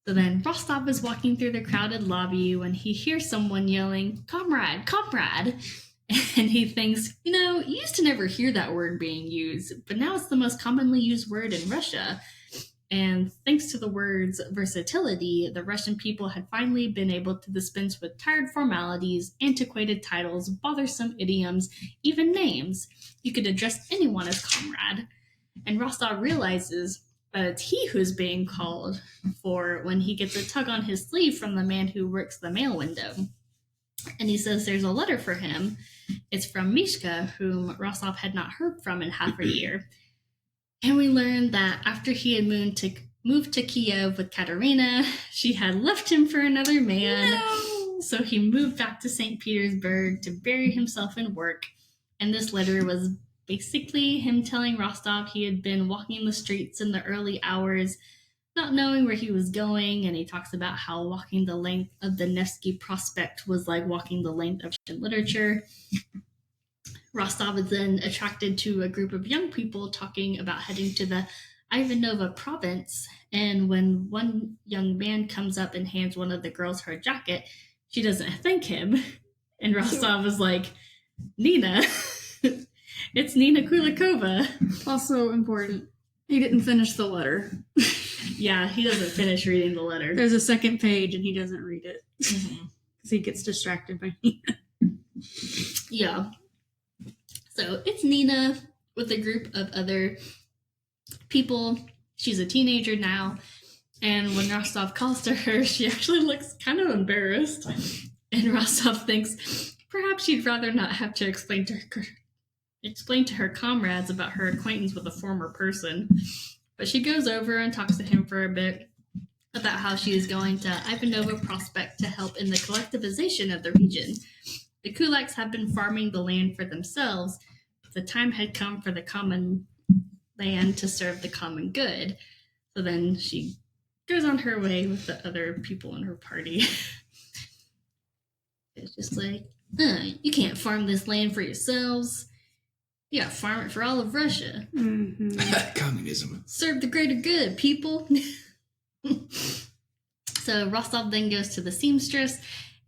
So then Rostov is walking through the crowded lobby when he hears someone yelling, "Comrade, comrade!" And he thinks, you used to never hear that word being used, but now it's the most commonly used word in Russia. And thanks to the word's versatility, the Russian people had finally been able to dispense with tired formalities, antiquated titles, bothersome idioms, even names. You could address anyone as comrade. And Rostov realizes that it's he who's being called for when he gets a tug on his sleeve from the man who works the mail window. and he says there's a letter for him. It's from Mishka, whom Rostov had not heard from in half a year. And we learned that after he had moved to Kiev with Katerina, she had left him for another man. No! So he moved back to St. Petersburg to bury himself in work. And this letter was basically him telling Rostov he had been walking the streets in the early hours, not knowing where he was going. And he talks about how walking the length of the Nevsky Prospect was like walking the length of Russian literature. Rostov is then attracted to a group of young people talking about heading to the Ivanova province, and when one young man comes up and hands one of the girls her jacket, she doesn't thank him, and Rostov is like, Nina, it's Nina Kulikova. Also important, he didn't finish the letter. Yeah, he doesn't finish reading the letter. There's a second page and he doesn't read it because he gets distracted by Nina. Yeah. So it's Nina with a group of other people. She's a teenager now. And when Rostov calls to her, she actually looks kind of embarrassed. And Rostov thinks perhaps she'd rather not have to explain to her comrades about her acquaintance with a former person. But she goes over and talks to him for a bit about how she is going to Ivanova Prospect to help in the collectivization of the region. The kulaks have been farming the land for themselves, but the time had come for the common land to serve the common good. So then she goes on her way with the other people in her party. It's just like, you can't farm this land for yourselves. You gotta farm it for all of Russia. Mm-hmm. Communism. Serve the greater good, people. So Rostov then goes to the seamstress,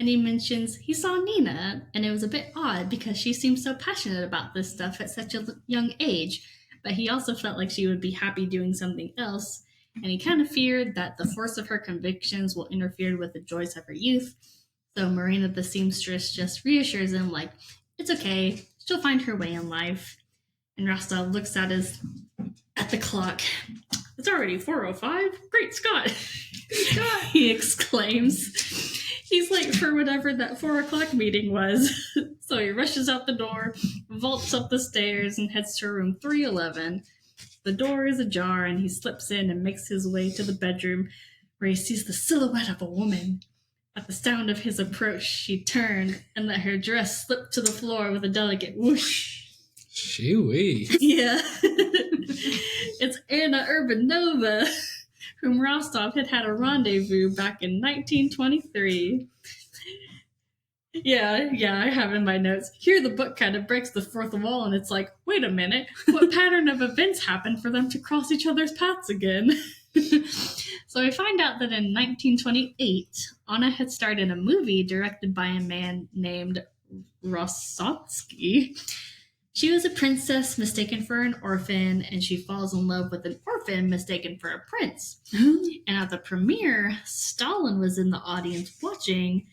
and he mentions he saw Nina, and it was a bit odd because she seemed so passionate about this stuff at such a young age, but he also felt like she would be happy doing something else, and he kind of feared that the force of her convictions will interfere with the joys of her youth. So Marina the seamstress just reassures him, like, it's okay, she'll find her way in life. And Rostov looks at the clock. It's already 4:05? Great Scott! He exclaims. He's late for whatever that 4 o'clock meeting was. So he rushes out the door, vaults up the stairs, and heads to room 311. The door is ajar, and he slips in and makes his way to the bedroom, where he sees the silhouette of a woman. At the sound of his approach, she turned and let her dress slip to the floor with a delicate whoosh. Shoo-wee. Yeah. It's Anna Urbanova, whom Rostov had a rendezvous back in 1923. Yeah, I have in my notes. Here the book kind of breaks the fourth wall, and it's like, wait a minute, what pattern of events happened for them to cross each other's paths again? So we find out that in 1928, Anna had starred in a movie directed by a man named Rosotsky. She was a princess mistaken for an orphan, and she falls in love with an orphan mistaken for a prince. And at the premiere, Stalin was in the audience watching,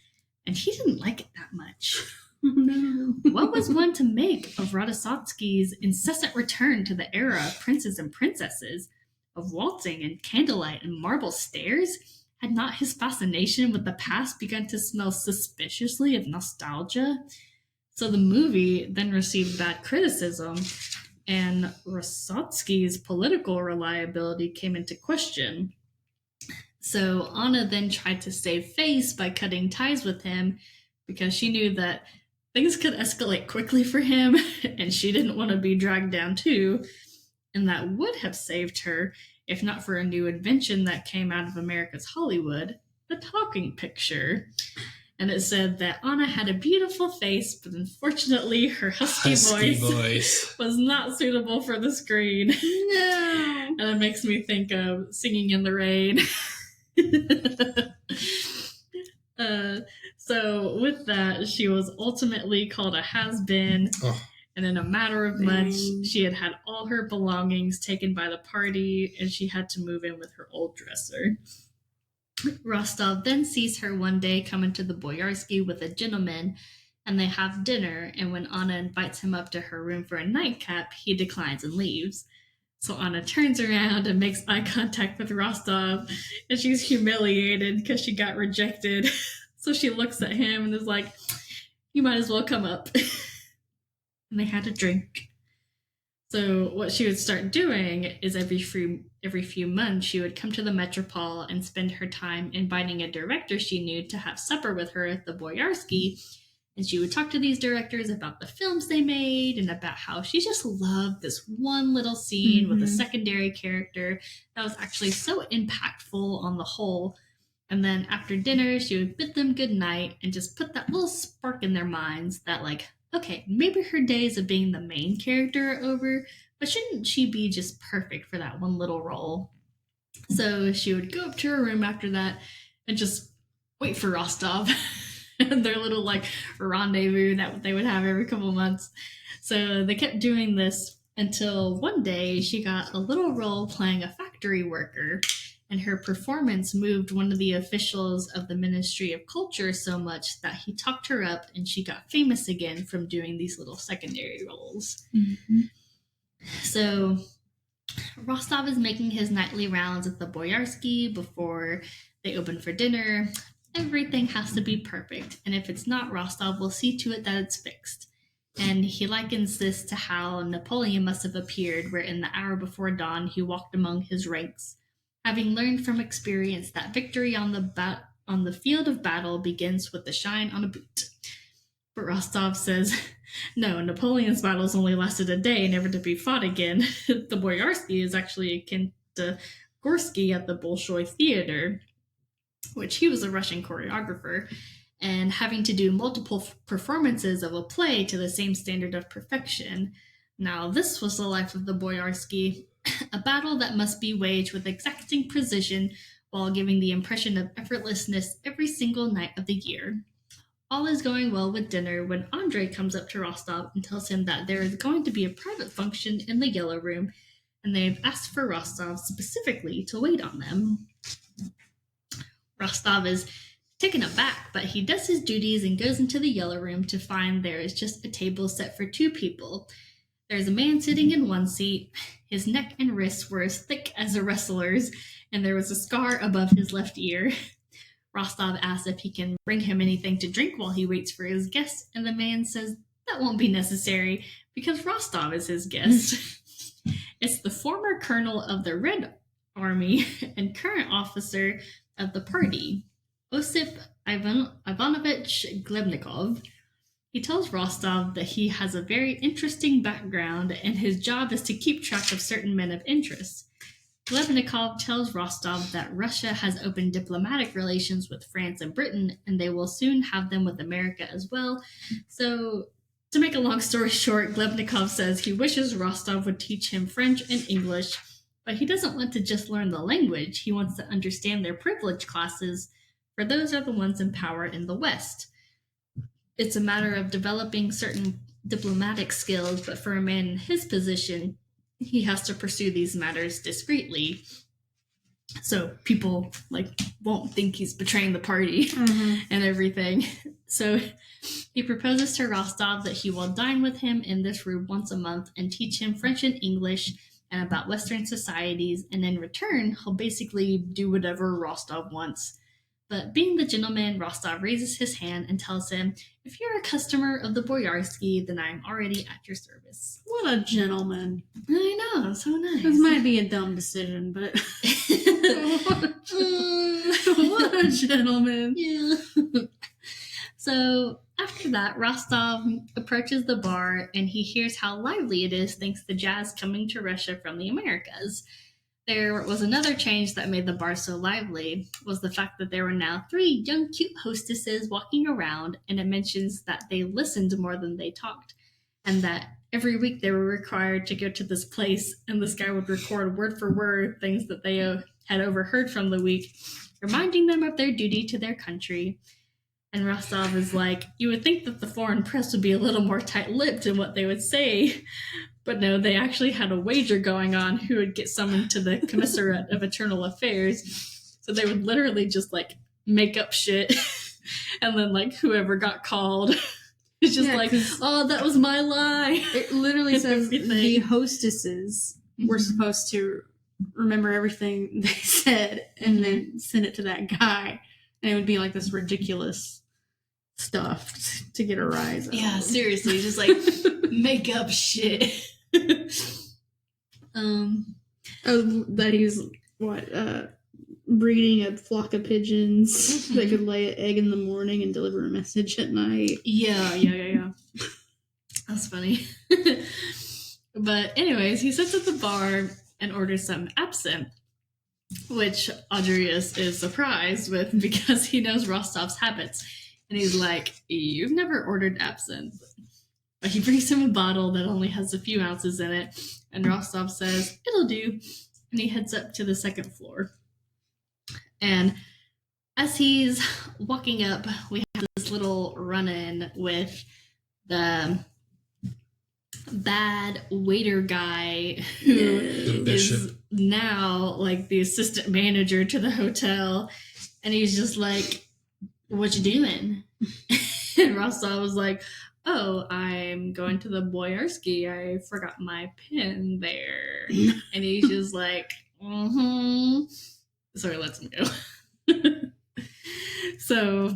and he didn't like it that much. No. What was one to make of Rodosotsky's incessant return to the era of princes and princesses, of waltzing and candlelight and marble stairs? Had not his fascination with the past begun to smell suspiciously of nostalgia? So the movie then received bad criticism, and Rosotsky's political reliability came into question. So Anna then tried to save face by cutting ties with him because she knew that things could escalate quickly for him, and she didn't want to be dragged down too. And that would have saved her if not for a new invention that came out of America's Hollywood, the talking picture. And it said that Anna had a beautiful face, but unfortunately her husky voice was not suitable for the screen. No. And it makes me think of Singing in the Rain. So with that, she was ultimately called a has-been. Oh. And in a matter of months, she had all her belongings taken by the party, and she had to move in with her old dresser. Rostov then sees her one day come into the Boyarsky with a gentleman, and they have dinner, and when Anna invites him up to her room for a nightcap, he declines and leaves. So Anna turns around and makes eye contact with Rostov, and she's humiliated because she got rejected. So she looks at him and is like, you might as well come up. And they had a drink. So what she would start doing is every few months, she would come to the Metropole and spend her time inviting a director she knew to have supper with her at the Boyarsky. And she would talk to these directors about the films they made and about how she just loved this one little scene with a secondary character that was actually so impactful on the whole. And then after dinner, she would bid them good night and just put that little spark in their minds that, like, okay, maybe her days of being the main character are over, but shouldn't she be just perfect for that one little role? So she would go up to her room after that and just wait for Rostov. Their little, like, rendezvous that they would have every couple of months. So they kept doing this until one day she got a little role playing a factory worker, and her performance moved one of the officials of the Ministry of Culture so much that he talked her up and she got famous again from doing these little secondary roles. So Rostov is making his nightly rounds at the Boyarsky before they open for dinner. Everything has to be perfect, and if it's not, Rostov will see to it that it's fixed. And he likens this to how Napoleon must have appeared, where in the hour before dawn he walked among his ranks, having learned from experience that victory on the field of battle begins with the shine on a boot. But Rostov says, no, Napoleon's battles only lasted a day, never to be fought again. The Boyarsky is actually akin to Gorsky at the Bolshoi Theater, which he was a Russian choreographer, and having to do multiple performances of a play to the same standard of perfection. Now, this was the life of the Boyarsky, a battle that must be waged with exacting precision while giving the impression of effortlessness every single night of the year. All is going well with dinner when Andrei comes up to Rostov and tells him that there is going to be a private function in the Yellow Room, and they've asked for Rostov specifically to wait on them. Rostov is taken aback, but he does his duties and goes into the Yellow Room to find there is just a table set for 2 people. There's a man sitting in one seat. His neck and wrists were as thick as a wrestler's, and there was a scar above his left ear. Rostov asks if he can bring him anything to drink while he waits for his guest, and the man says that won't be necessary because Rostov is his guest. It's the former colonel of the Red Army and current officer of the party, Osip Ivanovich Glebnikov. He tells Rostov that he has a very interesting background and his job is to keep track of certain men of interest. Glebnikov tells Rostov that Russia has opened diplomatic relations with France and Britain, and they will soon have them with America as well. So, to make a long story short, Glebnikov says he wishes Rostov would teach him French and English, but he doesn't want to just learn the language. He wants to understand their privileged classes, for those are the ones in power in the West. It's a matter of developing certain diplomatic skills, but for a man in his position, he has to pursue these matters discreetly, so people won't think he's betraying the party and everything. So he proposes to Rostov that he will dine with him in this room once a month and teach him French and English and about Western societies, and in return, he'll basically do whatever Rostov wants. But being the gentleman, Rostov raises his hand and tells him, if you're a customer of the Boyarsky, then I'm already at your service. What a gentleman. I know, so nice. This might be a dumb decision, but what a gentleman. Yeah. So after that, Rostov approaches the bar and he hears how lively it is thanks to jazz coming to Russia from the Americas. There was another change that made the bar so lively, was the fact that there were now 3 young cute hostesses walking around, and it mentions that they listened more than they talked, and that every week they were required to go to this place, and this guy would record word for word things that they had overheard from the week, reminding them of their duty to their country. And Rostov is like, you would think that the foreign press would be a little more tight-lipped in what they would say, but no, they actually had a wager going on who would get summoned to the Commissariat of Internal Affairs. So they would literally just make up shit, and then whoever got called is just oh, that was my lie. It literally says the hostesses were supposed to remember everything they said and then send it to that guy, and it would be this ridiculous stuff to get a rise out Yeah, of. seriously, just like make up shit. That he's breeding a flock of pigeons that could lay an egg in the morning and deliver a message at night. Yeah. That's funny. But anyways, he sits at the bar and orders some absinthe, which Adrius is surprised with because he knows Rostov's habits. And he's like, you've never ordered absinthe. But he brings him a bottle that only has a few ounces in it, and Rostov says, it'll do. And he heads up to the second floor. And as he's walking up, we have this little run-in with the bad waiter guy who is now like the assistant manager to the hotel, and he's just like, what you doing? And Rostov was like, oh, I'm going to the Boyarsky. I forgot my pen there. And he's just like, so he lets him go. So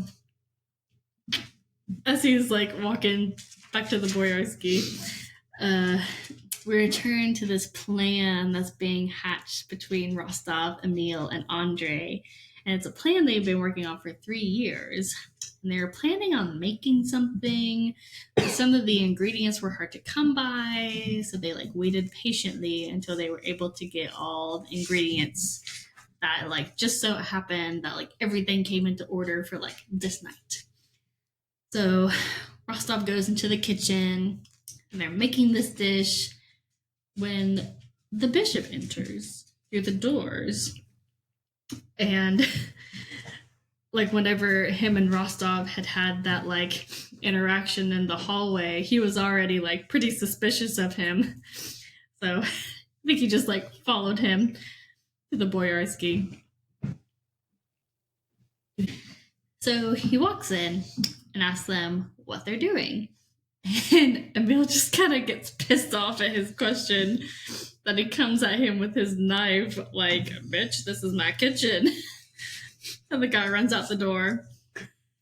as he's like walking back to the Boyarsky, we return to this plan that's being hatched between Rostov, Emil, and Andre. And it's a plan they've been working on for 3 years. And they were planning on making something. Some of the ingredients were hard to come by, so they like waited patiently until they were able to get all the ingredients that like just so it happened that like everything came into order for like this night. So Rostov goes into the kitchen and they're making this dish when the bishop enters through the doors. And like whenever him and Rostov had that like interaction in the hallway, he was already like pretty suspicious of him. So I think he just like followed him to the Boyarsky. So he walks in and asks them what they're doing. And Emil just kind of gets pissed off at his question that he comes at him with his knife like, bitch, this is my kitchen. And the guy runs out the door.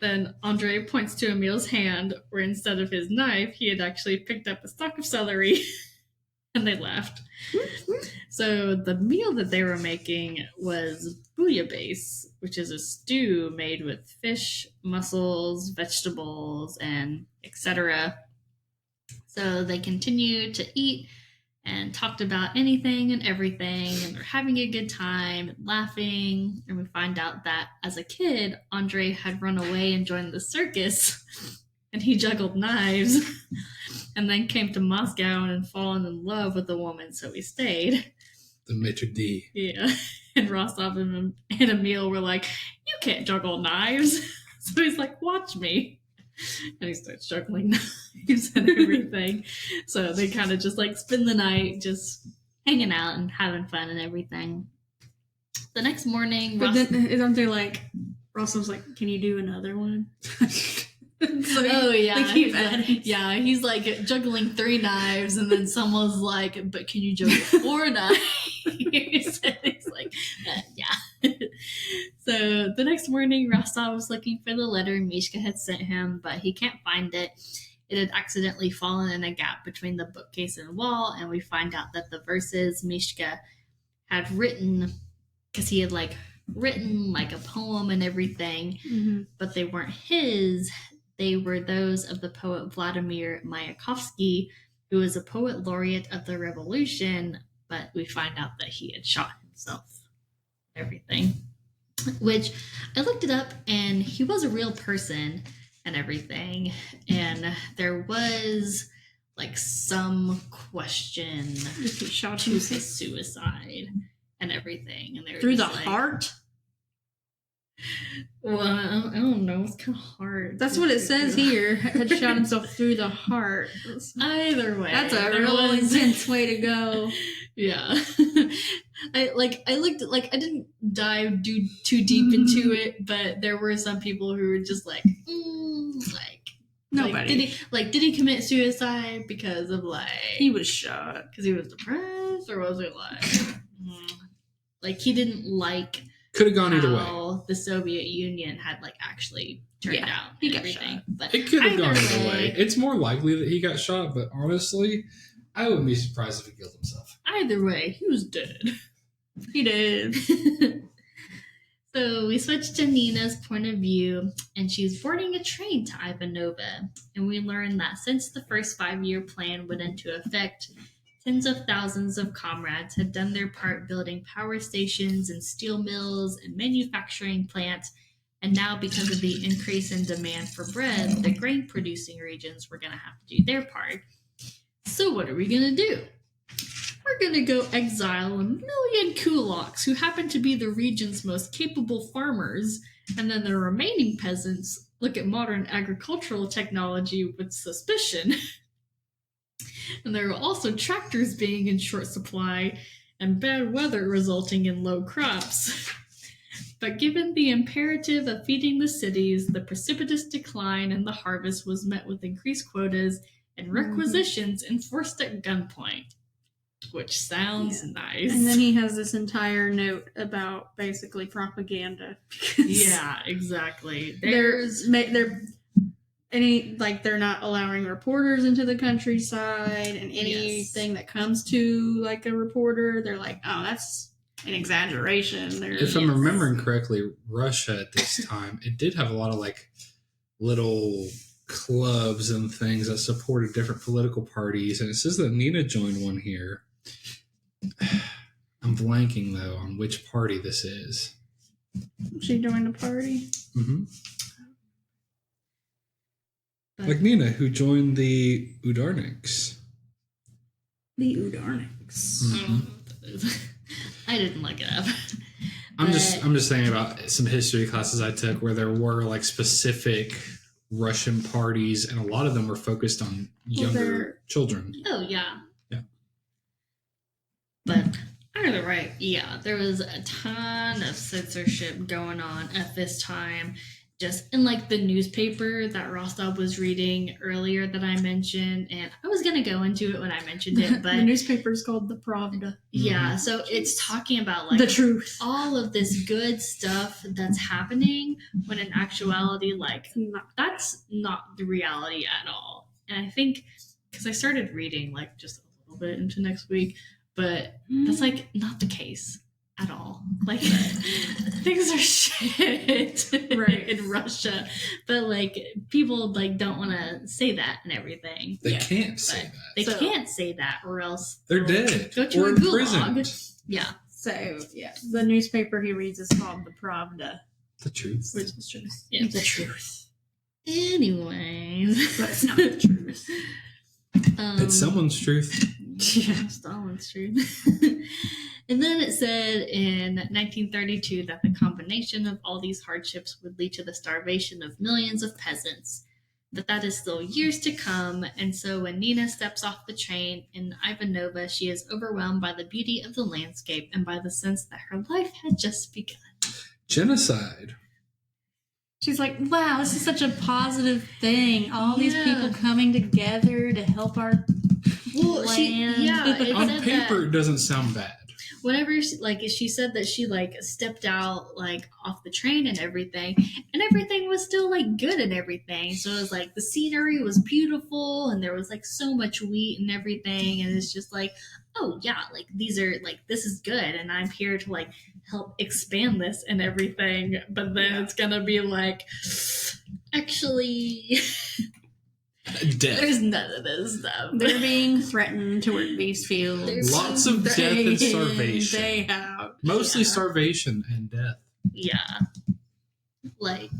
Then Andre points to Emil's hand where instead of his knife, he had actually picked up a stalk of celery. And they laughed. So the meal that they were making was bouillabaisse, which is a stew made with fish, mussels, vegetables, and etc. So they continued to eat and talked about anything and everything, and they're having a good time, laughing, and we find out that as a kid, Andre had run away and joined the circus, and he juggled knives, and then came to Moscow and fallen in love with a woman, so he stayed. The maitre d'. Yeah, and Rostov and Emil were like, you can't juggle knives. So he's like, watch me. And he starts juggling knives and everything. So they kind of just like spend the night just hanging out and having fun and everything. The next morning, then isn't there like Rostov's like, can you do another one? So oh yeah, they keep adding. Yeah, he's like juggling 3 knives, and then someone's like, "But can you juggle 4 knives?" So he's like, "Yeah." So the next morning, Rostov was looking for the letter Mishka had sent him, but he can't find it. It had accidentally fallen in a gap between the bookcase and wall, and we find out that the verses Mishka had written, because he had like written like a poem and everything, but they weren't his. They were those of the poet Vladimir Mayakovsky, who was a poet laureate of the revolution, but we find out that he had shot himself. Everything. Which I looked it up, and he was a real person and everything. And there was like some question If he shot to himself his suicide and everything. And they were through the just like, heart. Well, I don't know. It's kind of hard. That's what it says here. Had shot himself through the heart. Either way, That's a real intense way to go. Yeah. I looked at, like, I didn't dive too deep into it, but there were some people who were just like, nobody. Did he commit suicide because of like He was shot because he was depressed, or was it like he didn't like Could have gone either way. how the Soviet Union had like actually turned out he and got everything. shot. it could have gone Either either way. way. It's more likely that he got shot, but honestly, I wouldn't be surprised if he killed himself. Either way, he was dead. He did. So we switch to Nina's point of view, and she's boarding a train to Ivanova. And we learn that since the first 5-year plan went into effect, tens of thousands of comrades had done their part building power stations and steel mills and manufacturing plants. And now, because of the increase in demand for bread, the grain-producing regions were going to have to do their part. So what are we going to do? We're going to go exile 1 million kulaks, who happen to be the region's most capable farmers, and then the remaining peasants look at modern agricultural technology with suspicion. And there are also tractors being in short supply, and bad weather resulting in low crops. But given the imperative of feeding the cities, the precipitous decline in the harvest was met with increased quotas and requisitions enforced at gunpoint. Which sounds nice. And then he has this entire note about basically propaganda. Yeah, exactly. They're not allowing reporters into the countryside, and anything that comes to like a reporter, they're like, oh, that's an exaggeration. If I'm remembering correctly, Russia at this time, it did have a lot of like little clubs and things that supported different political parties, and it says that Nina joined one here. I'm blanking though on which party this is. She joined a party. Mm-hmm. Like Nina, who joined the Udarniks. The Udarniks. Mm-hmm. I didn't look it up. I'm just saying about some history classes I took where there were like specific Russian parties, and a lot of them were focused on younger children. Oh yeah. Yeah. But either way, yeah, there was a ton of censorship going on at this time. Just in like the newspaper that Rostov was reading earlier that I mentioned, and I was gonna go into it when I mentioned it, but the newspaper is called The Pravda. Yeah, so it's talking about like the truth, all of this good stuff that's happening, when in actuality, like that's not the reality at all. And I think because I started reading like just a little bit into next week, but that's like not the case at all. Like things are shit right in Russia, but like people like don't want to say that and everything. They can't say that. They can't say that, or else they're dead go to or a imprisoned. gulag. Yeah. So yeah, the newspaper he reads is called The Pravda. The truth. Which is true. Yeah. The truth. Anyways, But it's not the truth. It's someone's truth. Yeah, Stalin's truth. And then it said in 1932 that the combination of all these hardships would lead to the starvation of millions of peasants. But that is still years to come, and so when Nina steps off the train in Ivanova, she is overwhelmed by the beauty of the landscape and by the sense that her life had just begun. Genocide. She's like, wow, this is such a positive thing. All these people coming together to help our land. On paper, it doesn't sound bad. Whenever she said that she like stepped out like off the train and everything was still like good and everything. So it was like the scenery was beautiful, and there was like so much wheat and everything, and it's just like, oh yeah, like these are like, this is good, and I'm here to like help expand this and everything. But then it's gonna be like, actually death. There's none of this stuff. They're being threatened to work these fields. Lots of death and starvation. Day out. Mostly starvation and death. Yeah. Like,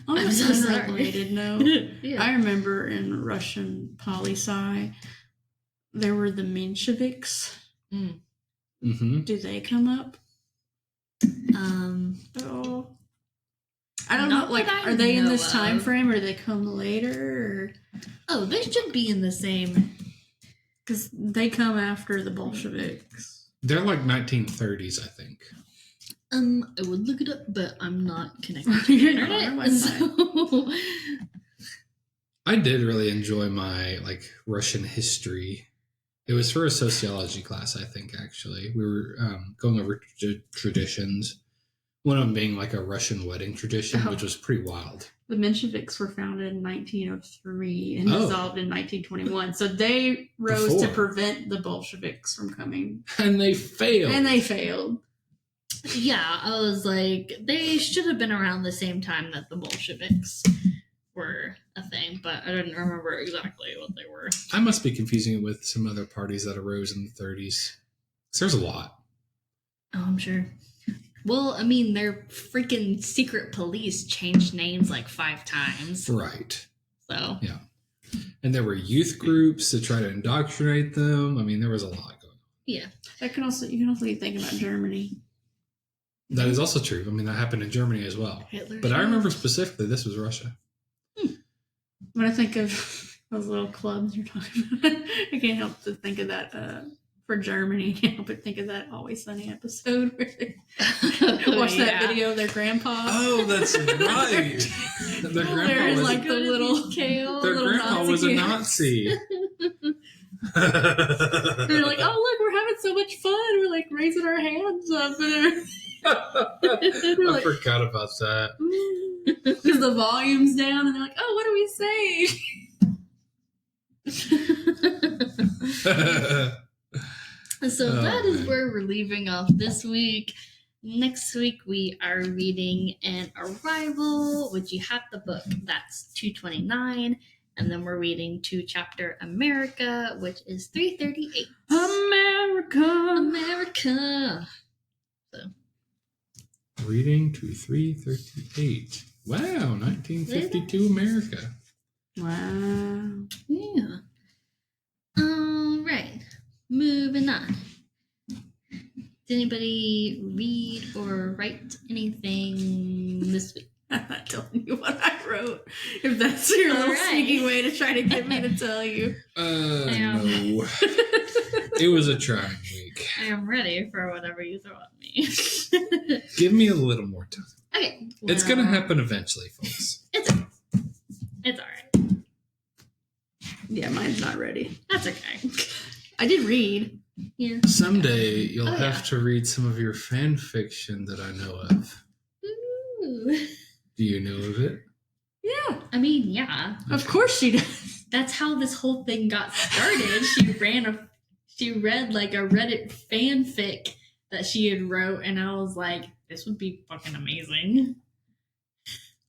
On I'm an so sorry. unrelated note, I remember in Russian poli-sci, there were the Mensheviks. Mm-hmm. Do they come up? Oh. I don't know. Like, are they in this time frame, or they come later? Or... Oh, they should be in the same. Because they come after the Bolsheviks. They're like 1930s, I think. I would look it up, but I'm not connected to the You're internet. not, So... I did really enjoy my like Russian history. It was for a sociology class, I think. Actually, we were going over traditions. One of them being like a Russian wedding tradition, which was pretty wild. The Mensheviks were founded in 1903 and dissolved in 1921. So they rose to prevent the Bolsheviks from coming. And they failed. Yeah, I was like, they should have been around the same time that the Bolsheviks were a thing, but I didn't remember exactly what they were. I must be confusing it with some other parties that arose in the 30s. There's a lot. Oh, I'm sure. Well, I mean, their freaking secret police changed names like 5 times. Right. So. Yeah. And there were youth groups to try to indoctrinate them. I mean, there was a lot going on. Yeah. You can also think about Germany. That is also true. I mean, that happened in Germany as well. But I remember specifically this was Russia. When I think of those little clubs you're talking about, I can't help to think of that for Germany. I can't help but think of that Always Sunny episode where they watch that video of their grandpa. Oh, that's right. Their grandpa was like the little kale. Their little grandpa Nazi was a kid. Nazi. They're like, oh look, we're having so much fun. We're like raising our hands up, and I forgot about that. Because the volume's down, and they're like, oh, what do we say? So that is where we're leaving off this week. Next week we are reading An Arrival, which you have the book. That's 229. And then we're reading 2 chapter America, which is 338. America. So. Reading to 338. Wow, 1952 America. Wow. Yeah. All right. Moving on. Did anybody read or write anything this week? I'm not telling you what I wrote. If that's your little sneaky way to try to get me to tell you. No. It was a trying week. I am ready for whatever you throw at me. Give me a little more time. Okay. It's going to happen eventually, folks. It's all right. Yeah, mine's not ready. That's okay. I did read. Yeah. Someday you'll have to read some of your fan fiction that I know of. Ooh. Do you know of it? Yeah. I mean, yeah. Of course she does. That's how this whole thing got started. She read like a Reddit fanfic that she had wrote, and I was like, this would be fucking amazing.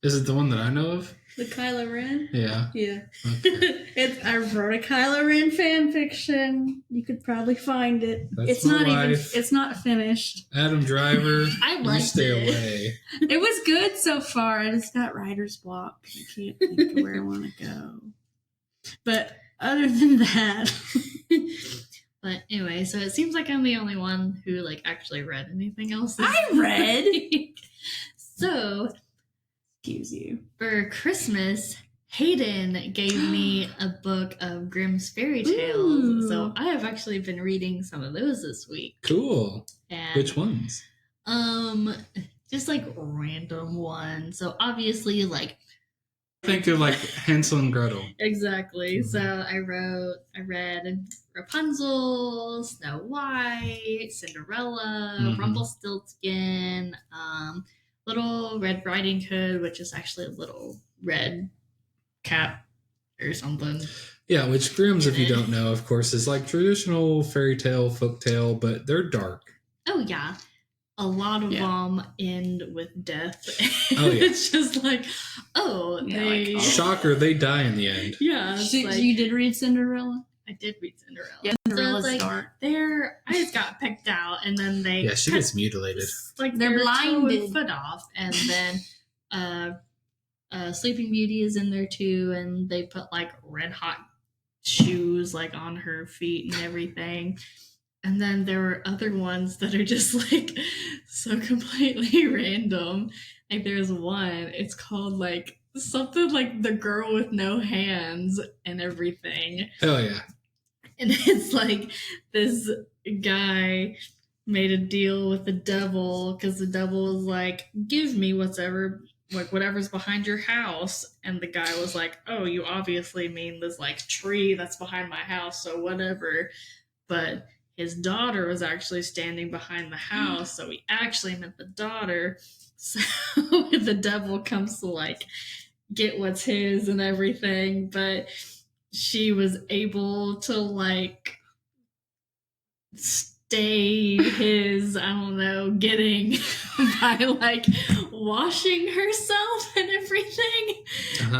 Is it the one that I know of? The Kylo Ren? Yeah. Yeah. Okay. I wrote a Kylo Ren fan fiction. You could probably find it. It's not finished. Adam Driver. I you liked stay it. away. It was good so far. I just got writer's block. I can't think of where I want to go. But other than that. But anyway, so it seems like I'm the only one who like actually read anything else. I read. So, excuse you. for Christmas, Hayden gave me a book of Grimm's fairy tales. Ooh. So I have actually been reading some of those this week. Cool. And, Which ones? just like random ones. So obviously, like, Think of like Hansel and Gretel. exactly. So I read Rapunzel, Snow White, Cinderella, Rumpelstiltskin, Little Red Riding Hood, which is actually a little red cap or something. Yeah, which Grimm's, if you don't know, of course, is like traditional fairy tale, folk tale, but they're dark. Oh, yeah. A lot of them end with death. Oh, yeah. It's just like, they... Shocker, they die in the end. Yeah. So like, you did read Cinderella? I did read Cinderella. Yeah, Cinderella's so it's like, dark. their eyes got picked out, and then they... Yeah, she gets mutilated. Like, They're their blinded. toe and foot off, and then Sleeping Beauty is in there, too, and they put, like, red hot shoes, like, on her feet and everything. And then there were other ones that are just like so completely random. Like there's one, it's called like something like The Girl with No Hands and everything. Hell yeah. And it's like this guy made a deal with the devil because the devil was like, give me whatever's behind your house. And the guy was like, oh, you obviously mean this like tree that's behind my house, so whatever. But his daughter was actually standing behind the house, so he actually meant the daughter. So the devil comes to like get what's his and everything, but she was able to like stay his, I don't know, getting by like washing herself and everything.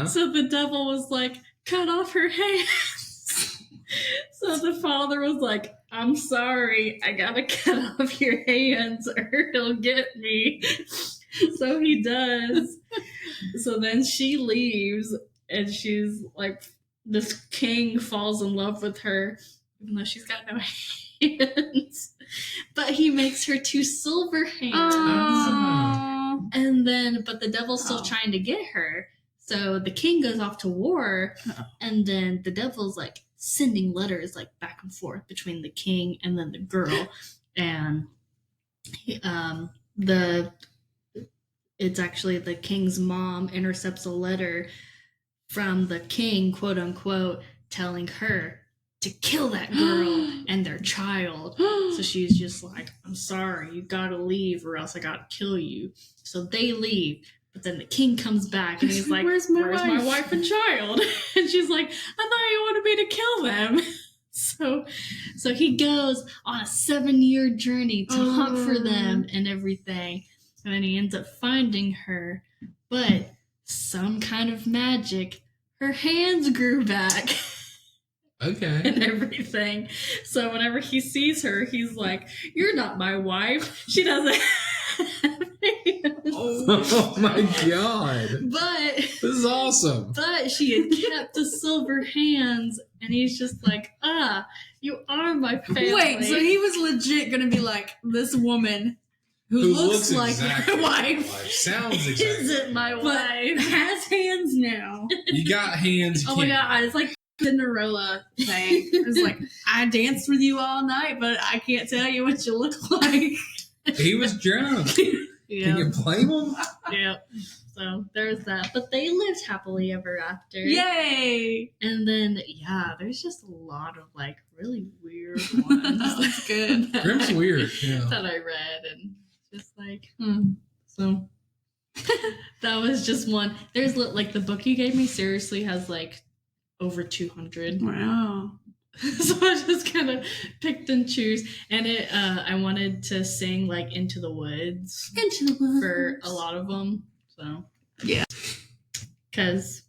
So the devil was like, cut off her hands. So the father was like, I'm sorry, I gotta cut off your hands or he'll get me. So he does. So then she leaves and she's like, this king falls in love with her, even though she's got no hands. But he makes her 2 silver hands. And then, but the devil's still trying to get her. So the king goes off to war, and then the devil's like sending letters like back and forth between the king and then the girl. And it's actually the king's mom intercepts a letter from the king, quote unquote, telling her to kill that girl and their child. So she's just like, I'm sorry, you gotta leave or else I gotta kill you. So they leave. But then the king comes back and he's like, where's my wife and child? And she's like, I thought you wanted me to kill them. So he goes on a 7-year journey to hunt for them and everything. And then he ends up finding her. But some kind of magic, her hands grew back. Okay. And everything. So whenever he sees her, he's like, you're not my wife. She doesn't have hands. Oh my god. But this is awesome. But she had kept the silver hands, and he's just like, you are my family. Wait, so he was legit gonna be like, this woman who looks like exactly my wife. Sounds exactly. Isn't my wife. Has hands now. You got hands. Oh my god, it's like Cinderella thing. It's like, I danced with you all night, but I can't tell you what you look like. He was drunk. Yeah. Can you blame him? Yep. So there's that. But they lived happily ever after. Yay! And then, there's just a lot of like really weird ones. That's good. Grimm's weird. Yeah. That I read and just like, So that was just one. There's like the book you gave me seriously has like over 200. Wow. So I just kind of picked and choose, and I wanted to sing like Into the Woods for a lot of them. So yeah, because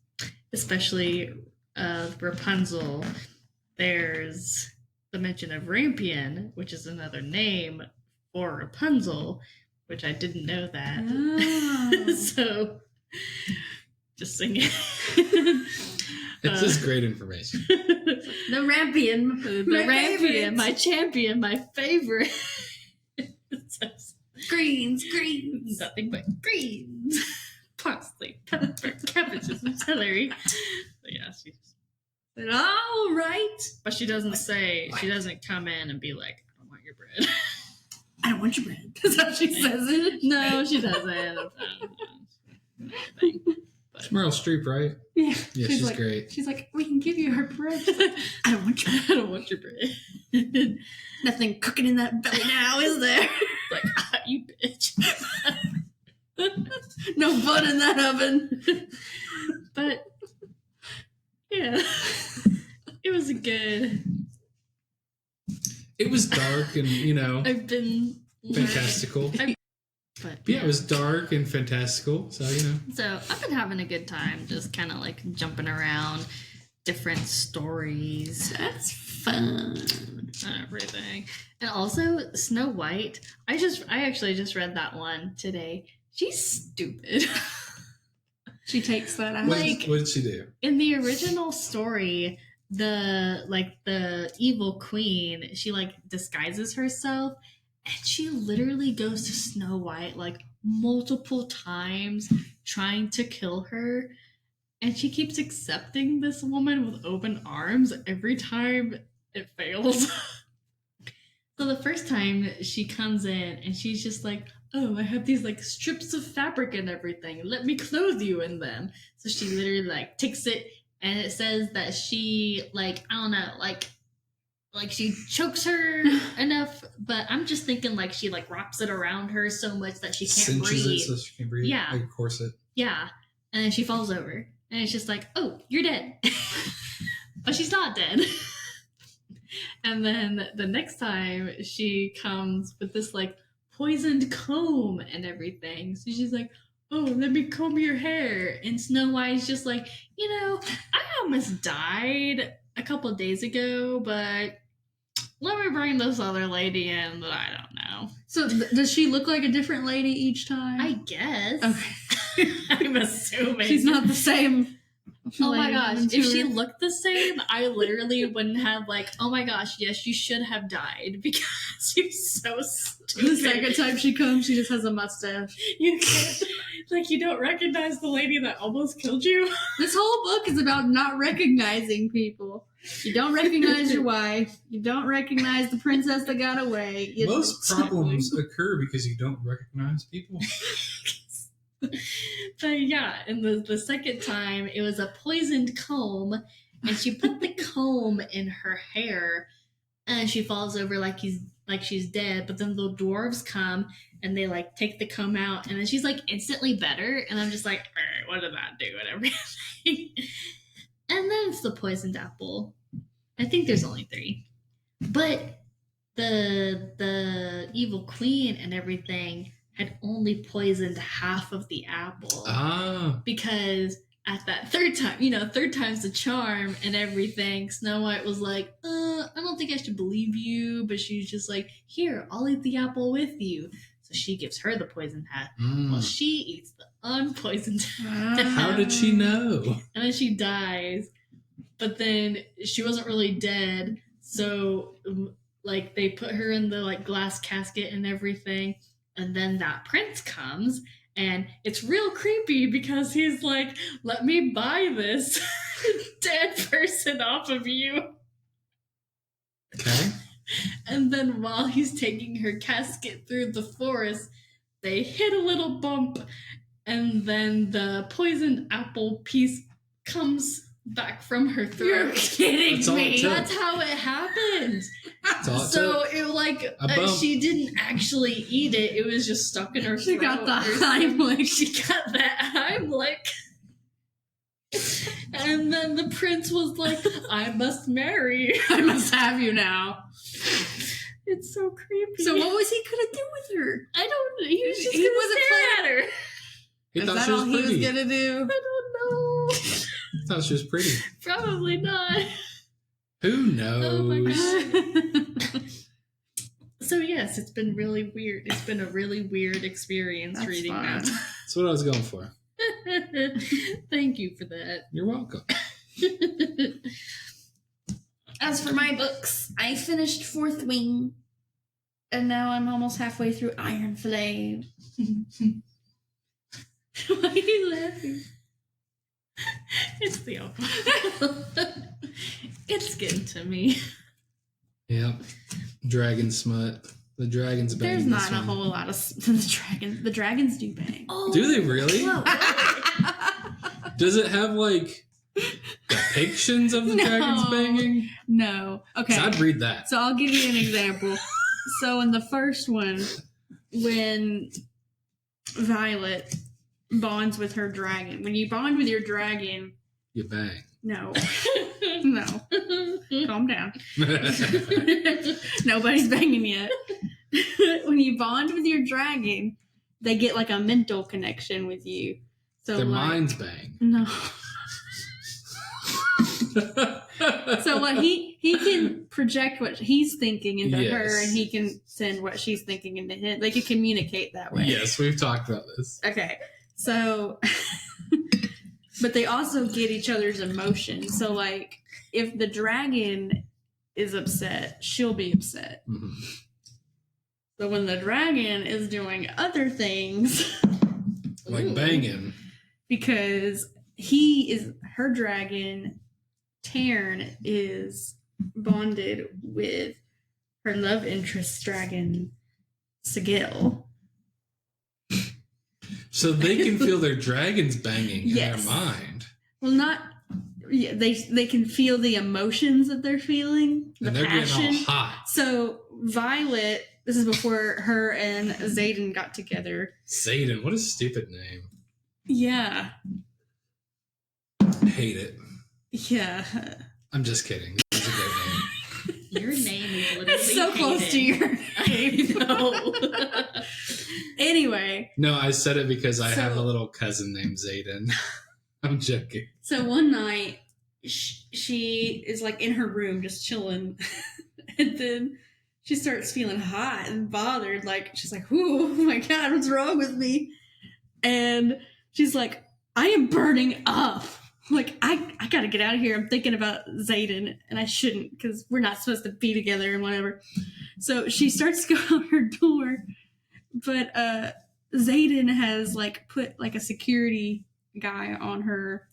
especially Rapunzel, there's the mention of Rampion, which is another name for Rapunzel, which I didn't know that. Oh. So just sing it. It's just great information. The Rampion. Rampion, my champion, my favorite. Greens. Nothing but greens. Parsley, pepper, cabbages, and celery. So yeah, she's All right. But she doesn't come in and be like, I don't want your bread. I don't want your bread. That's how she says it. No, she doesn't. It's Meryl Streep, right? Yeah. Yeah, she's like, great. She's like, we can give you her bread. She's like, I don't want your bread. I don't want your bread. Nothing cooking in that belly now, is there? Like, you bitch. No bun in that oven. But yeah, it was good. It was dark and I've been fantastical. But yeah, it was dark and fantastical. So So I've been having a good time, just kind of like jumping around different stories. That's fun. And everything. And also Snow White. I actually just read that one today. She's stupid. She takes that out. What did she do? In the original story, the evil queen, she like disguises herself, and she literally goes to Snow White like multiple times trying to kill her, and she keeps accepting this woman with open arms every time it fails. So the first time she comes in and she's just like, oh, I have these like strips of fabric and everything. Let me clothe you in them. So she literally like takes it, and it says that she like, I don't know, like like she chokes her enough, but I'm just thinking like she like wraps it around her so much that she can't Cinches breathe. it so she can breathe. Yeah. Like a corset. Yeah. And then she falls over. And it's just like, oh, you're dead. But she's not dead. And then the next time she comes with this like poisoned comb and everything. So she's like, oh, let me comb your hair. And Snow White's just like, I almost died a couple of days ago, but let me bring this other lady in that I don't know. So does she look like a different lady each time? I guess. Okay. I'm assuming. She's not the same. Oh my gosh. lady If she looked the same, I literally wouldn't have like, oh my gosh, yes, you should have died because you're so stupid. The second time she comes, she just has a mustache. You can't, like, you don't recognize the lady that almost killed you. This whole book is about not recognizing people. You don't recognize your wife. You don't recognize the princess that got away. Most problems occur because you don't recognize people. But yeah, and the second time, it was a poisoned comb, and she put the comb in her hair, and she falls over like she's dead. But then the dwarves come, and they like take the comb out, and then she's like instantly better. And I'm just like, all right, what did that do? And everything. And then it's the poisoned apple. I think there's only 3, but the evil queen and everything had only poisoned half of the apple. Because at that third time, third time's the charm and everything, Snow White was like, I don't think I should believe you, but she's just like, here, I'll eat the apple with you. So she gives her the poisoned half, while she eats the unpoisoned half. How did she know? And then she dies, but then she wasn't really dead, so like they put her in the like glass casket and everything. And then that prince comes, and it's real creepy because he's like, let me buy this dead person off of you. Okay. And then while he's taking her casket through the forest, they hit a little bump, and then the poisoned apple piece comes back from her throat. You're kidding me. That's how it happened. So it like she didn't actually eat it. It was just stuck in her throat. She got the Heimlich. She got that Heimlich. And then the prince was like, I must marry. I must have you now. It's so creepy. So what was he gonna do with her? I don't know. He was just He gonna wasn't stare at her. He Is thought that she was all pretty. he was gonna do? I don't know. I thought she was pretty. Probably not. Who knows? Oh my god. So yes, it's been really weird. It's been a really weird experience That's reading fun. that. That's what I was going for. Thank you for that. You're welcome. As for my books, I finished Fourth Wing, and now I'm almost halfway through Iron Flame. Why are you laughing? It's the alcohol. It's getting to me. Yep. Dragon smut. The dragons bang. There's this not a one. whole lot of the dragons do bang. Oh, Do they really? whoa. Does it have like depictions of the No. dragons banging? No. Okay. 'Cause I'd read that. So I'll give you an example. So in the first one, when Violet bonds with her dragon, when you bond with your dragon, You bang. no, calm down. Nobody's banging yet. When you bond with your dragon, they get like a mental connection with you. So Their like, minds bang. no. So what he can project what he's thinking into Yes. her, and he can send what she's thinking into him. They can communicate that way. Yes, we've talked about this. Okay. So, but they also get each other's emotions. So, like, if the dragon is upset, she'll be upset. Mhm. So when the dragon is doing other things, Like Ooh. banging. because her dragon, Tarn, is bonded with her love interest dragon, Sigil. So they can feel their dragons banging in Yes. their mind. Well, not yeah, they can feel the emotions that they're feeling, the and they're passion. getting all hot. So Violet, this is before her and Xaden got together. Xaden, what a stupid name. Yeah. Hate it. Yeah. I'm just kidding. It's a great name. Your name is literally It's so close to your name. I know. Anyway. No, I said it because I have a little cousin named Xaden. I'm joking. So one night, she is like in her room just chilling. And then she starts feeling hot and bothered. Like, she's like, "Ooh, oh my God, what's wrong with me?" And she's like, "I am burning up. Like, I gotta get out of here. I'm thinking about Xaden, and I shouldn't because we're not supposed to be together and whatever." So she starts to go out her door, but Xaden has like put like a security guy on her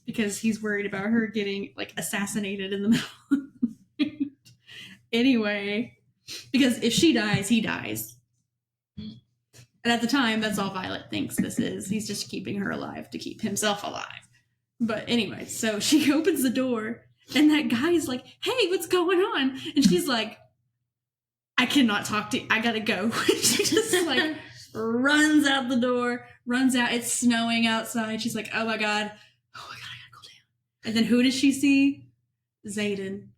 because he's worried about her getting like assassinated in the middle of the night. Anyway, because if she dies, he dies. And at the time, that's all Violet thinks this is. He's just keeping her alive to keep himself alive. But anyway, so she opens the door, and that guy is like, "Hey, what's going on?" And she's like, "I cannot talk to you. I gotta go." She just like runs out the door, runs out. It's snowing outside. She's like, oh my god, I gotta go down. And then who does she see? Xaden.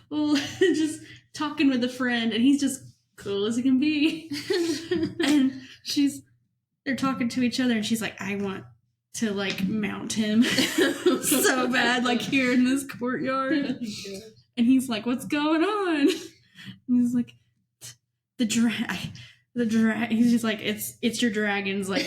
Well, just talking with a friend, and he's just cool as he can be. And they're talking to each other, and she's like, I want to like mount him so bad, like here in this courtyard. And he's like, what's going on? And he's like, the drag. He's just like, it's your dragons. Like,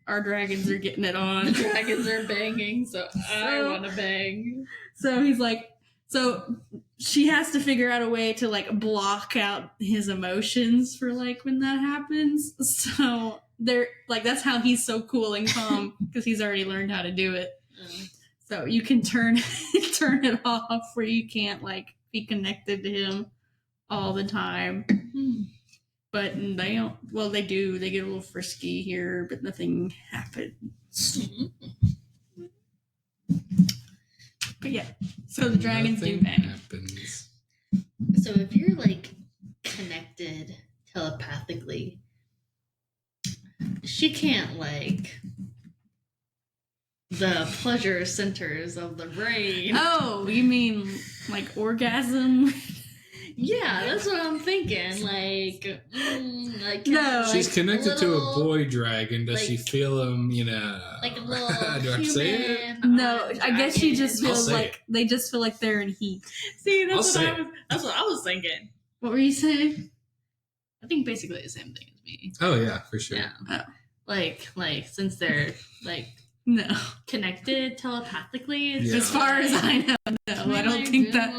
our dragons are getting it on. The dragons are banging, so I want to bang. So he's like, so she has to figure out a way to like block out his emotions for like when that happens. So they're like, that's how he's so cool and calm, because he's already learned how to do it. So you can turn it off where you can't like be connected to him all the time. But they don't. Well, they do. They get a little frisky here, but nothing happens. But yeah, so the dragons do bang. Happens. So if you're like connected telepathically, she can't like the pleasure centers of the brain. Oh, you mean like orgasm? Yeah, that's what I'm thinking. Like No, She's like connected to a little, boy dragon. Does she like- feel him? You know, like a little do I have to say it? human No, I guess she just I'll feels say like they just feel like they're in heat. See, I'll say that's what I was thinking. What were you saying? I think basically the same thing as me. Oh yeah, for sure. Yeah. Oh. Like since they're like No, connected telepathically, it's Yeah. as far as I know, no. I don't think that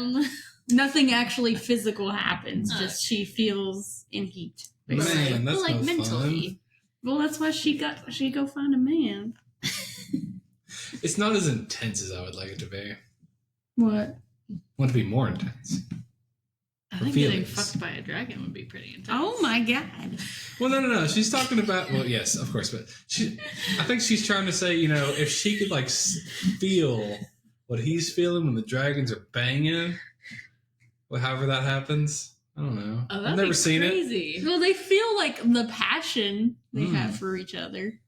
nothing actually physical happens. Just she feels in heat. basically. Man, that's like no mentally. fun. Well, that's why she go find a man. It's not as intense as I would like it to be. What? I want it to be more intense. I For think getting feelings. fucked by a dragon would be pretty intense. Oh my god. Well, no. She's talking about. Well, yes, of course, but I think she's trying to say, you know, if she could like feel what he's feeling when the dragons are banging, well, however that happens. I don't know. Oh, I've that'd never be seen it. crazy. Well, they feel like the passion they Mm. have for each other.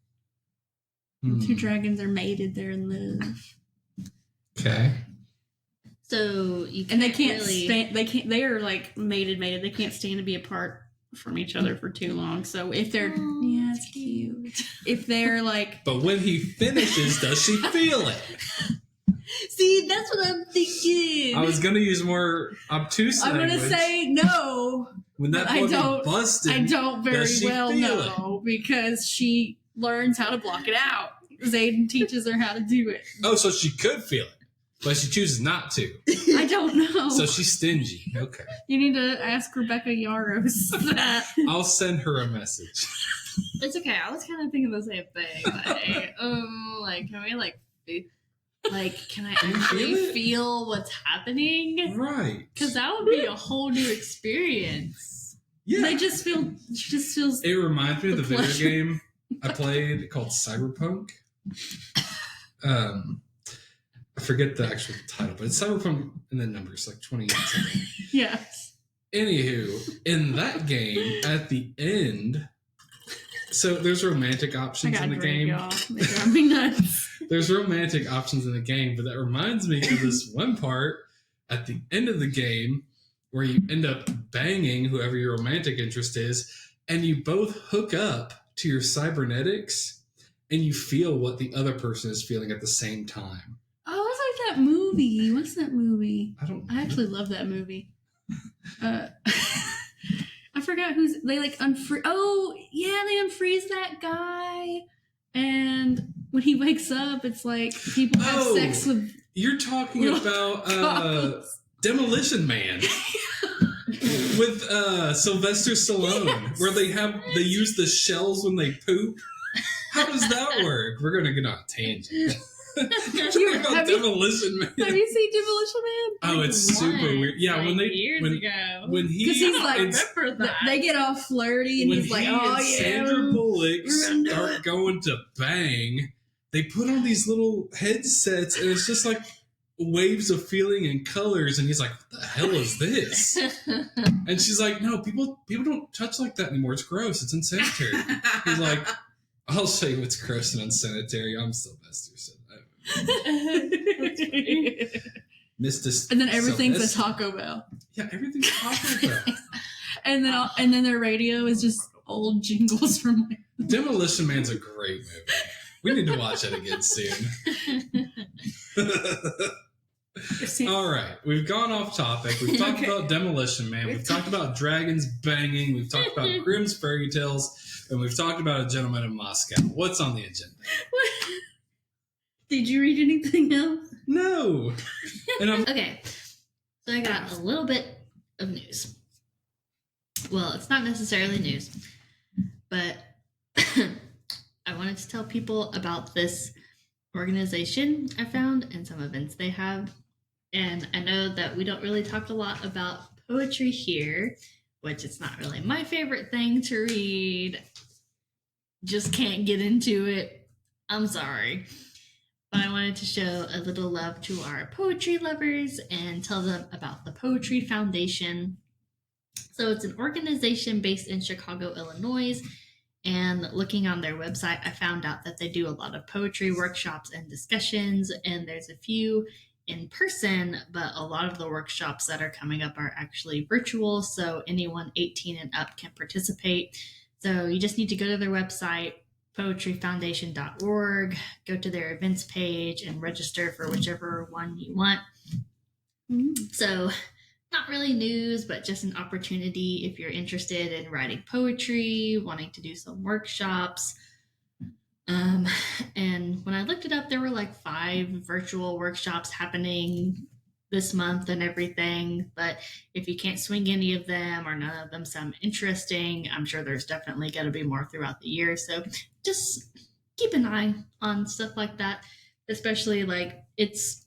Hmm. Two dragons are mated there and live. Okay. So you can't And they can't really... stand. They can't. They are like mated. They can't stand to be apart from each other for too long. So if they're yeah, it's cute. If they're like, But when he finishes, does she feel it? See, that's what I'm thinking. I was gonna use more obtuse I'm language. gonna say no. when that I boy don't- busted. I don't very does she well feel know because she learns how to block it out. Xaden teaches her how to do it. Oh, so she could feel it, but she chooses not to. I don't know. So she's stingy. Okay. You need to ask Rebecca Yarros that. I'll send her a message. It's okay. I was kind of thinking the same thing. Like, can we can I actually feel it? feel what's happening? Right. Because that would be a whole new experience. Yeah. They just feel. She just feels. It reminds me of the The video pleasure. game I played called Cyberpunk. forget the actual title, but it's Cyberpunk and then numbers, like 20 something. Yes. Anywho, in that game, at the end, so there's romantic options in the game. Y'all. They drive me nuts. There's romantic options in the game, but that reminds me of this one part at the end of the game where you end up banging whoever your romantic interest is, and you both hook up to your cybernetics, and you feel what the other person is feeling at the same time. Oh, it's like that movie. What's that movie? I actually love that movie. I forgot they like unfreeze. Oh, yeah, they unfreeze that guy. And when he wakes up, it's like people have sex with. You're talking about Demolition Man with Sylvester Stallone, where they use the shells when they poop. How does that work? We're gonna get on a tangent. Talking about Demolition Man. Have you seen Demolition Man? Oh, it's super weird. Yeah, like when years ago. When he's like, remember that. They get all flirty, and he's like, "Oh yeah." Sandra Bullock start going to bang. They put on these little headsets, and it's just like waves of feeling and colors. And he's like, "What the hell is this?" And she's like, "No, people don't touch like that anymore. It's gross. It's unsanitary." He's like, "I'll show you what's gross and unsanitary. I'm Sylvester." Mr. And then everything's Sylvester. a Taco Bell. Yeah, everything's Taco Bell. and then their radio is just old jingles from. Demolition Man's a great movie. We need to watch it again soon. All right, we've gone off topic. We've talked about Demolition Man. We've talked about dragons banging. We've talked about Grimm's fairy tales, and we've talked about A Gentleman in Moscow. What's on the agenda? Did you read anything else? No. Okay, so I got a little bit of news. Well, it's not necessarily news, but I wanted to tell people about this organization I found and some events they have. And I know that we don't really talk a lot about poetry here, which it's not really my favorite thing to read. Just can't get into it. I'm sorry. But I wanted to show a little love to our poetry lovers and tell them about the Poetry Foundation. So it's an organization based in Chicago, Illinois. And looking on their website, I found out that they do a lot of poetry workshops and discussions. And there's a few in person, but a lot of the workshops that are coming up are actually virtual. So anyone 18 and up can participate. So you just need to go to their website, poetryfoundation.org, go to their events page and register for whichever one you want. So not really news, but just an opportunity if you're interested in writing poetry, wanting to do some workshops. And when I looked it up, there were like 5 virtual workshops happening this month and everything. But if you can't swing any of them or none of them sound interesting, I'm sure there's definitely going to be more throughout the year. So just keep an eye on stuff like that, especially like it's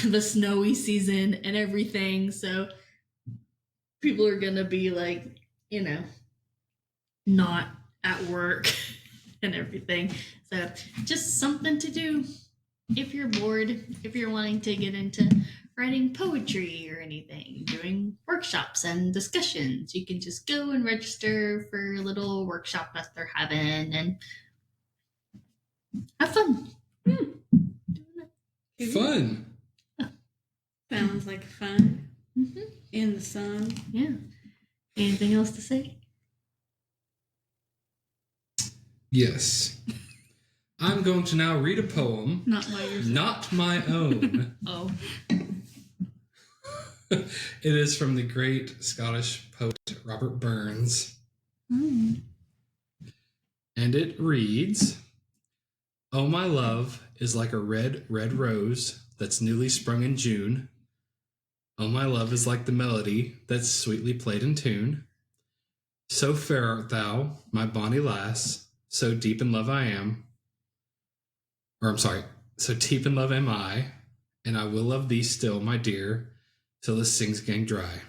the snowy season and everything. So people are going to be like, not at work and everything. So just something to do if you're bored, if you're wanting to get into writing poetry or anything, doing workshops and discussions. You can just go and register for a little workshop that they're having and have fun. Fun. Sounds like fun. Mm-hmm. In the sun. Yeah. Anything else to say? Yes. I'm going to now read a poem. Not my own. Oh. It is from the great Scottish poet Robert Burns. Mm. And it reads, "Oh, my love is like a red, red rose that's newly sprung in June. Oh, my love is like the melody that's sweetly played in tune. So fair art thou, my bonny lass, so deep in love I am. So deep in love am I, and I will love thee still, my dear, till the seas gang dry.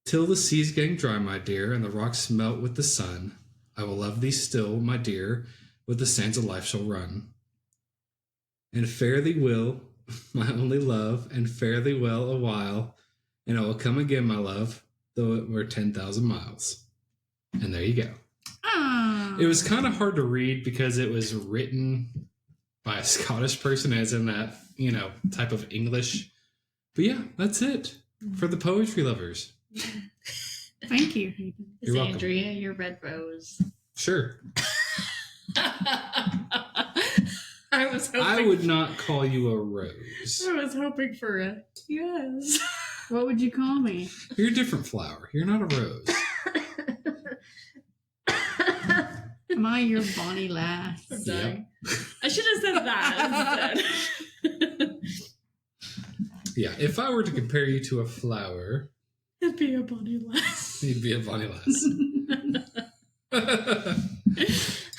Till the seas gang dry, my dear, and the rocks melt with the sun, I will love thee still, my dear, with the sands of life shall run. And fare thee well, my only love, and fare thee well a while, and I will come again, my love, though it were 10,000 miles. And there you go. Oh. It was kind of hard to read because it was written by a Scottish person, as in that, type of English. But yeah, that's it for the poetry lovers. Thank you. Is Andrea your red rose? Sure. I would not call you a rose. I was hoping for a yes. What would you call me? You're a different flower. You're not a rose. Am I your bonny lass? Yep. I should have said that instead. Yeah, if I were to compare you to a flower, It'd be a bonny lass. you'd be a bonny lass.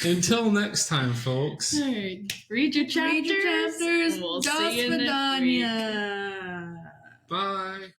Until next time, folks. Hey, read your chapters. Read your chapters. We'll Dos see you next week. Vidania. Bye.